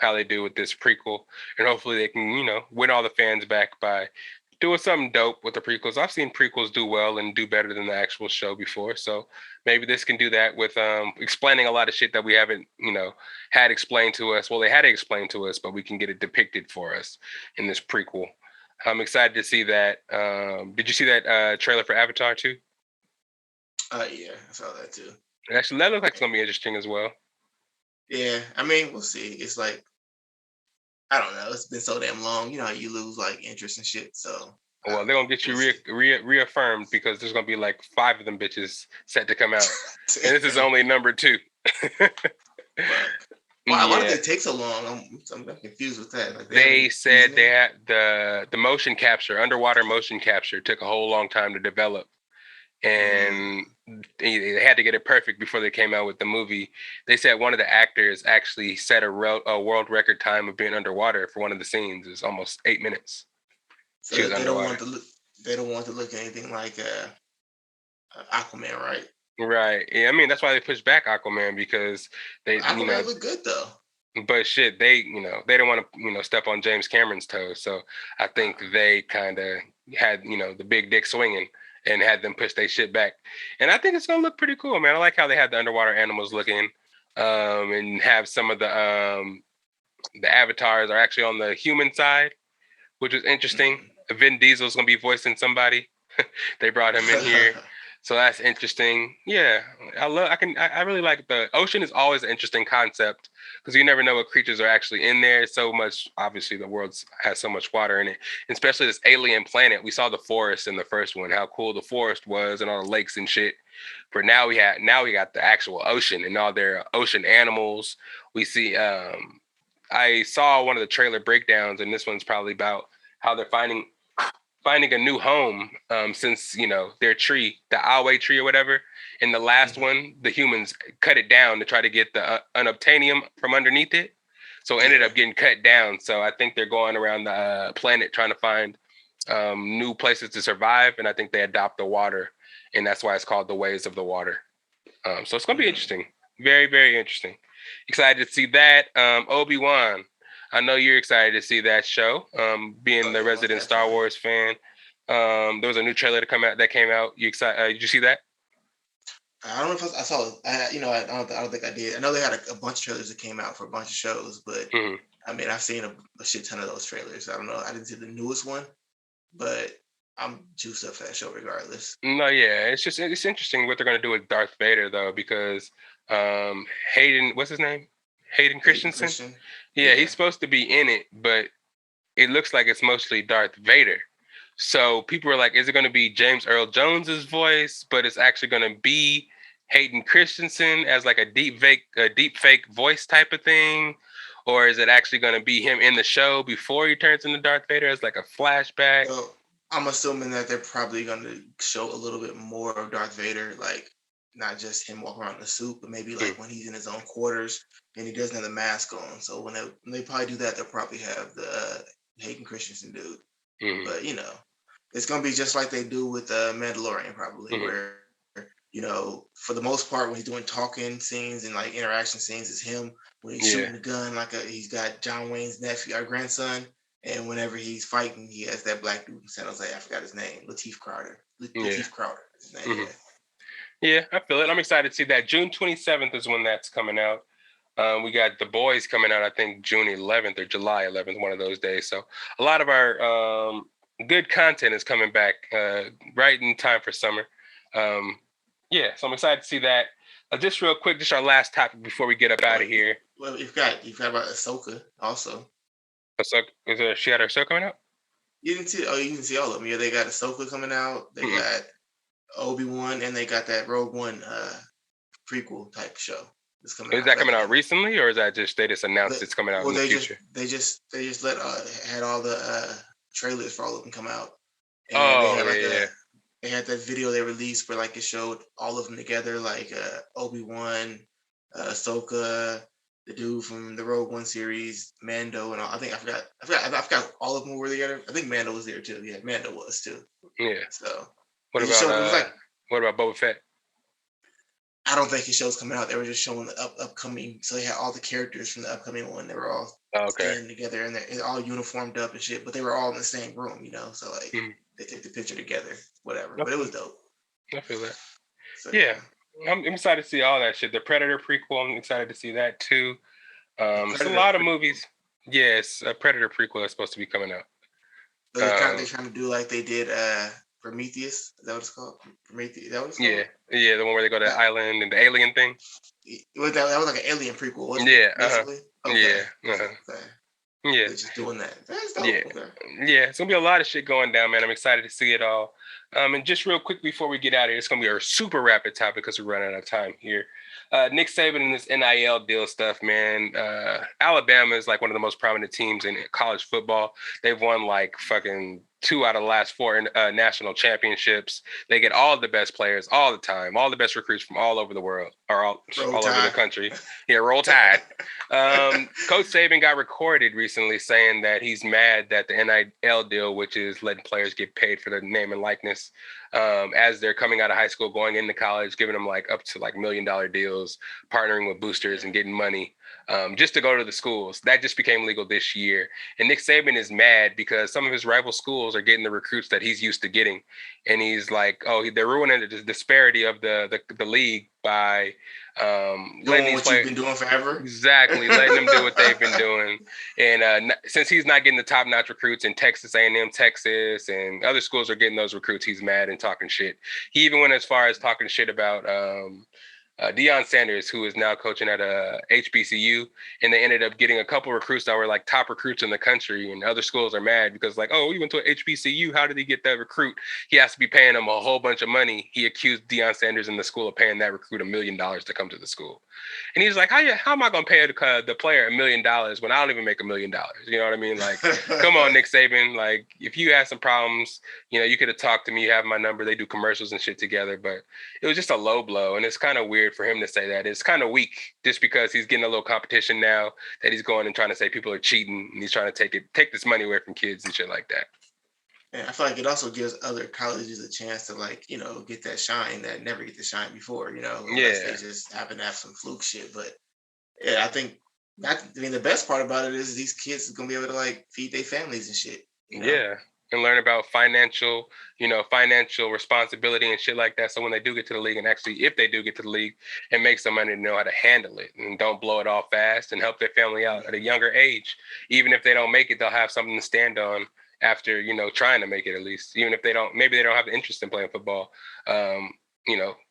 how they do with this prequel, and hopefully they can, win all the fans back by doing something dope with the prequels. I've seen prequels do well and do better than the actual show before, so maybe this can do that with explaining a lot of shit that we haven't, had explained to us. Well, they had it explained to us, but we can get it depicted for us in this prequel. I'm excited to see that. Did you see that trailer for Avatar too? Yeah, I saw that too. Actually, that looks like it's gonna be interesting as well. Yeah, I mean, we'll see. It's like, I don't know. It's been so damn long. You know how you lose like interest and shit. So. Well, they're gonna get you reaffirmed because there's gonna be like 5 of them bitches set to come out, and this is only number 2. Why did it take so long? I'm confused with that. Like, they said they had the motion capture, underwater motion capture, took a whole long time to develop, and they had to get it perfect before they came out with the movie. They said one of the actors actually set a world record time of being underwater for one of the scenes. It was almost 8 minutes. So they don't want to look anything like Aquaman, right? Right. Yeah, I mean that's why they pushed back Aquaman because they Aquaman look good though. But shit, they they don't want to step on James Cameron's toes. So I think they kind of had the big dick swinging and had them push their shit back. And I think it's gonna look pretty cool, man. I like how they had the underwater animals looking, and have some of the avatars are actually on the human side, which is interesting. Vin Diesel's gonna be voicing somebody. They brought him in here. So that's interesting. Yeah, I really like the ocean is always an interesting concept because you never know what creatures are actually in there. So much, obviously, the world has so much water in it, and especially this alien planet. We saw the forest in the first one, how cool the forest was, and all the lakes and shit. But now we got the actual ocean and all their ocean animals. We see. I saw one of the trailer breakdowns, and this one's probably about how they're finding a new home, since their tree, the Awe tree or whatever. In the last one, the humans cut it down to try to get the unobtainium from underneath it, so it ended up getting cut down. So I think they're going around the planet trying to find new places to survive, and I think they adopt the water, and that's why it's called the Ways of the Water. So it's gonna be interesting, very, very interesting. Excited to see that. Obi-Wan, I know you're excited to see that show. Being the resident Star Wars fan, there was a new trailer that came out. You excited? Did you see that? I don't know if I saw it. I don't think I did. I know they had a bunch of trailers that came out for a bunch of shows, but I mean, I've seen a shit ton of those trailers. I don't know. I didn't see the newest one, but I'm juiced up for that show regardless. No, yeah, it's interesting what they're gonna do with Darth Vader though, because Hayden, what's his name? Hayden Christensen. Yeah, he's supposed to be in it, but it looks like it's mostly Darth Vader. So people were like, is it going to be James Earl Jones's voice, but it's actually going to be Hayden Christensen as like a deep fake voice type of thing? Or is it actually going to be him in the show before he turns into Darth Vader as like a flashback? So I'm assuming that they're probably going to show a little bit more of Darth Vader, like not just him walking around in a suit, but maybe like when he's in his own quarters and he doesn't have the mask on. So when they probably do that, they'll probably have the Hayden Christensen dude. But it's gonna be just like they do with Mandalorian, probably, where for the most part when he's doing talking scenes and like interaction scenes, it's him. When he's shooting the gun, he's got John Wayne's nephew, our grandson, and whenever he's fighting, he has that black dude in San Jose. I forgot his name, Lateef Crowder. Lateef Crowder, his name. Yeah, I feel it. I'm excited to see that. June 27th is when that's coming out. We got The Boys coming out, I think June 11th or July 11th, one of those days. So a lot of our good content is coming back right in time for summer. Yeah, so I'm excited to see that. Just real quick, just our last topic before we get up out of here. Well, you've got about Ahsoka also. Ahsoka, she had her show coming out? You didn't see? Oh, you didn't see all of them. Yeah, they got Ahsoka coming out. They got Obi-Wan, and they got that Rogue One prequel type show. Is that coming out recently, or is that just they just announced it's coming out in the future? They just let had all the trailers for all of them come out. And they had that video they released where like it showed all of them together, like Obi-Wan, Ahsoka, the dude from the Rogue One series, Mando, and all. I forgot all of them were together. I think Mando was there too. Yeah, Mando was too. Yeah. So what about Boba Fett? I don't think his show's coming out. They were just showing the upcoming. So they had all the characters from the upcoming one. They were all standing together and they're all uniformed up and shit. But they were all in the same room, So like they took the picture together, whatever. But it was dope. I feel that. So, yeah. I'm excited to see all that shit. The Predator prequel, I'm excited to see that too. It's a lot of movies. Yes, a Predator prequel is supposed to be coming out. So they're trying to do like they did Prometheus. Is that what it's called? Prometheus. Is that what it's called? Yeah, the one where they go to the island and the alien thing. That was like an alien prequel, wasn't it? Basically? Okay. Yeah. Okay. Yeah. They're just doing that. That's dope. Yeah. Okay. Yeah, it's gonna be a lot of shit going down, man. I'm excited to see it all. And just real quick before we get out of here, it's gonna be our super rapid topic because we're running out of time here. Nick Saban and this NIL deal stuff, man. Alabama is like one of the most prominent teams in college football. They've won like fucking 2 out of the last 4 national championships. They get all the best players all the time, all the best recruits from all over the world, or all over the country. Yeah, roll tide. Coach Sabin got recorded recently saying that he's mad that the NIL deal, which is letting players get paid for their name and likeness, as they're coming out of high school, going into college, giving them like up to like $1 million deals, partnering with boosters and getting money just to go to the schools. That just became legal this year. And Nick Saban is mad because some of his rival schools schools are getting the recruits that he's used to getting. And he's like, they're ruining the disparity of the league by letting these what players, you've been doing forever. Exactly, letting them do what they've been doing. And since he's not getting the top-notch recruits in Texas A&M, Texas, and other schools are getting those recruits, he's mad and talking shit. He even went as far as talking shit about Deion Sanders, who is now coaching at HBCU, and they ended up getting a couple recruits that were like top recruits in the country, and other schools are mad because like, oh, he went to an HBCU. How did he get that recruit? He has to be paying them a whole bunch of money. He accused Deion Sanders and the school of paying that recruit $1 million to come to the school. And he's like, how am I going to pay the player $1 million when I don't even make $1 million? You know what I mean? Like, come on, Nick Sabin. Like, if you had some problems, you could have talked to me. You have my number. They do commercials and shit together, but it was just a low blow. And it's kind of weird for him to say that. It's kind of weak just because he's getting a little competition now that he's going and trying to say people are cheating and he's trying to take this money away from kids and shit like that. And I feel like it also gives other colleges a chance to get that shine that never get to shine before, unless they just happen to have some fluke shit. But yeah, I think the best part about it is these kids are gonna be able to feed their families and shit. Yeah. And learn about financial responsibility and shit like that. So when they do get to the league, and actually if they do get to the league and make some money, to know how to handle it and don't blow it off fast and help their family out at a younger age. Even if they don't make it, they'll have something to stand on after, trying to make it at least. Even if maybe they don't have the interest in playing football.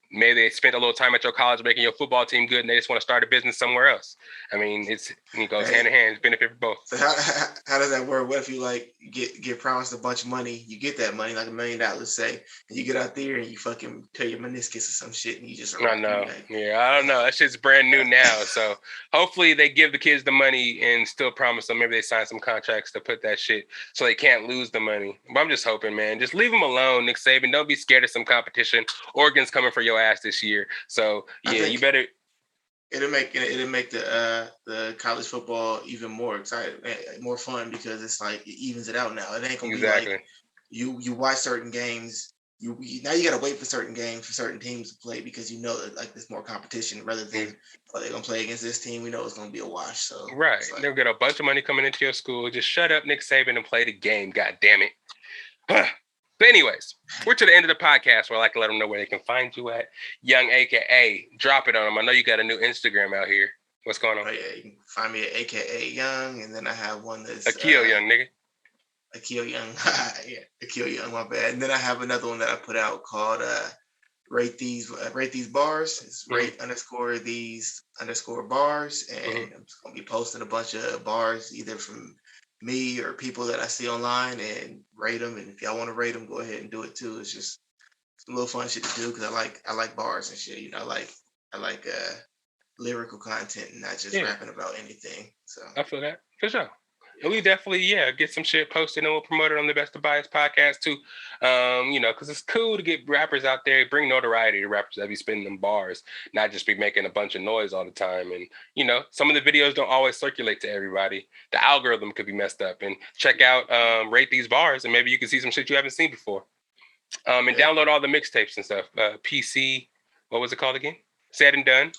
Maybe they spent a little time at your college making your football team good and they just want to start a business somewhere else. I mean, it goes hand in hand. It's benefit for both. So how does that work? What if you get promised a bunch of money, you get that money, like $1 million, say, and you get out there and you fucking tear your meniscus or some shit and you just... I know. Yeah, I don't know. That shit's brand new now. So hopefully they give the kids the money and still promise them. Maybe they sign some contracts to put that shit so they can't lose the money. But I'm just hoping, man. Just leave them alone, Nick Sabin. Don't be scared of some competition. Oregon's coming for your ass this year. So yeah, you better... It'll make the college football even more exciting, more fun, because it's like it evens it out now. It ain't gonna be like you watch certain games. You now you gotta wait for certain games for certain teams to play because that there's more competition rather than they're gonna play against this team. We know it's gonna be a wash. So right, they'll get a bunch of money coming into your school. Just shut up, Nick Sabin, and play the game. God damn it. But anyways, we're to the end of the podcast where I like to let them know where they can find you at. Young AKA, drop it on them. I know you got a new Instagram out here. What's going on? Oh yeah, you can find me at AKA Young, and then I have one that's Akil Young, nigga. Akil Young, yeah, Akil Young, my bad. And then I have another one that I put out called Rate These Bars. It's rate_these_bars, and I'm just gonna be posting a bunch of bars either from me or people that I see online and rate them. And if y'all want to rate them, go ahead and do it too. It's just some little fun shit to do because I like bars and shit. I like lyrical content and not just rapping about anything. So I feel that for sure. And we definitely, get some shit posted and we'll promote it on the Best of Bias podcast too. Because it's cool to get rappers out there, bring notoriety to rappers that be spinning them bars, not just be making a bunch of noise all the time. And, some of the videos don't always circulate to everybody. The algorithm could be messed up. And check out Rate These Bars and maybe you can see some shit you haven't seen before. And download all the mixtapes and stuff. PC, what was it called again? Said and Done.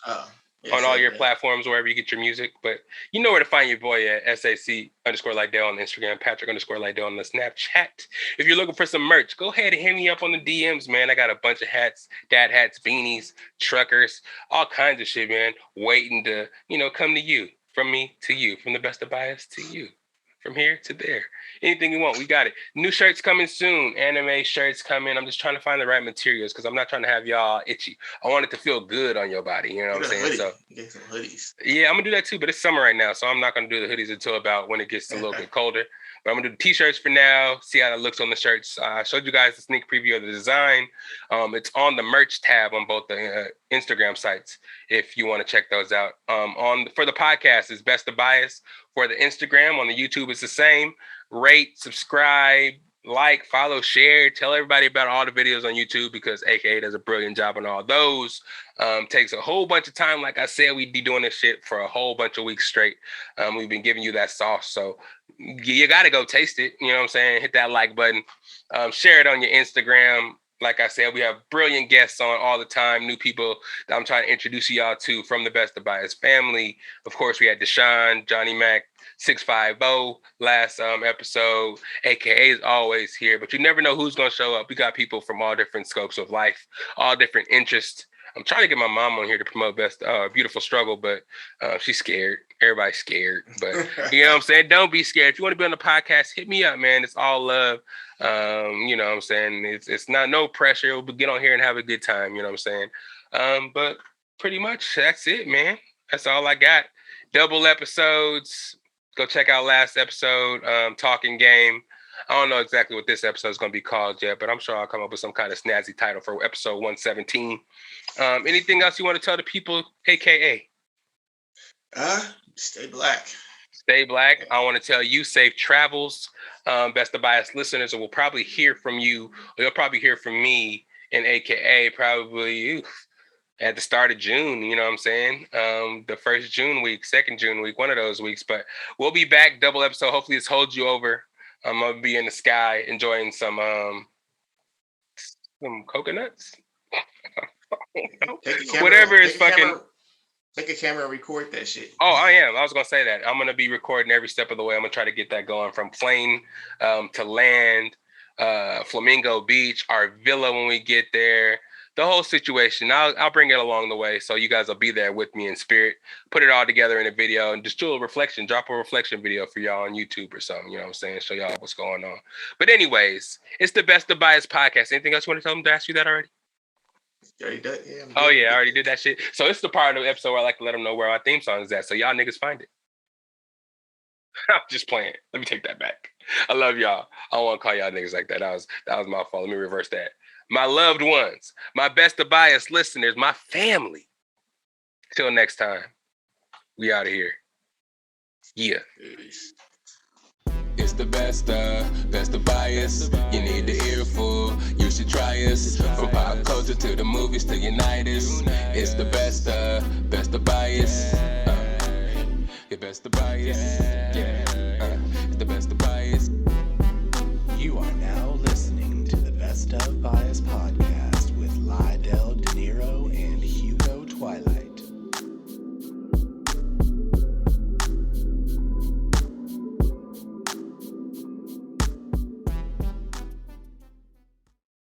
On all your platforms, wherever you get your music. But you know where to find your boy at SAC_Lydell on Instagram, Patrick_Lydell on the Snapchat. If you're looking for some merch, go ahead and hit me up on the DMs, man. I got a bunch of hats, dad hats, beanies, truckers, all kinds of shit, man, waiting to, come to you, from me to you, from the Best of Bias to you. From here to there. Anything you want, we got it. New shirts coming soon. Anime shirts coming. I'm just trying to find the right materials because I'm not trying to have y'all itchy. I want it to feel good on your body. You know what I'm saying? So get some hoodies. Yeah, I'm gonna do that too, but it's summer right now, so I'm not gonna do the hoodies until about when it gets a little bit colder. But I'm gonna do the t-shirts for now, see how it looks on the shirts. I showed you guys the sneak preview of the design. It's on the merch tab on both the Instagram sites if you want to check those out. For the podcast, it's Best of Bias. For the Instagram, on the YouTube, it's the same. Rate, subscribe, like, follow, share. Tell everybody about all the videos on YouTube because AKA does a brilliant job on all those. Takes a whole bunch of time. Like I said, we'd be doing this shit for a whole bunch of weeks straight. We've been giving you that sauce. So you got to go taste it. You know what I'm saying? Hit that like button. Share it on your Instagram. Like I said, we have brilliant guests on all the time, new people that I'm trying to introduce y'all to from the Best of Bias family. Of course, we had Deshaun, Johnny Mac, 650 last episode. AKA is always here, but you never know who's going to show up. We got people from all different scopes of life, all different interests. I'm trying to get my mom on here to promote Beautiful Struggle, but she's scared. Everybody's scared, but you know what I'm saying? Don't be scared. If you want to be on the podcast, hit me up, man. It's all love. You know what I'm saying? It's not no pressure. We'll get on here and have a good time. You know what I'm saying? But pretty much that's it, man. That's all I got. Double episodes. Go check out last episode, Talking Game. I don't know exactly what this episode is going to be called yet, but I'm sure I'll come up with some kind of snazzy title for episode 117. Anything else you want to tell the people, AKA? Stay black. Stay black. I want to tell you safe travels. Best of Bias listeners, and we'll probably hear from you, or you'll probably hear from me and AKA probably at the start of June, you know what I'm saying? The first June week, second June week, one of those weeks. But we'll be back, double episode. Hopefully this holds you over. I'm gonna be in the sky enjoying some coconuts. Whatever is fucking. Take a camera and record that shit. Oh, I am. I was gonna say that. I'm gonna be recording every step of the way. I'm gonna try to get that going from plane to land, Flamingo Beach, our villa when we get there. The whole situation. I'll bring it along the way, so you guys will be there with me in spirit. Put it all together in a video and just do a reflection. Drop a reflection video for y'all on YouTube or something. You know what I'm saying? Show y'all what's going on. But anyways, it's the Best of Bias podcast. Anything else you want to tell them? Did I ask you that already? Yeah, oh yeah, I already did that shit. So it's the part of the episode where I like to let them know where our theme song is at. So y'all niggas find it. I'm just playing. Let me take that back. I love y'all. I don't want to call y'all niggas like that. That was my fault. Let me reverse that. My loved ones, my Best of Bias listeners, my family. Till next time, we out of here. Yeah. It's the best of Bias. You need the earful, you should try us. From pop culture to the movies to unite us. It's the best of Bias. Your Best of Bias. Yeah, it's the Best of Bias.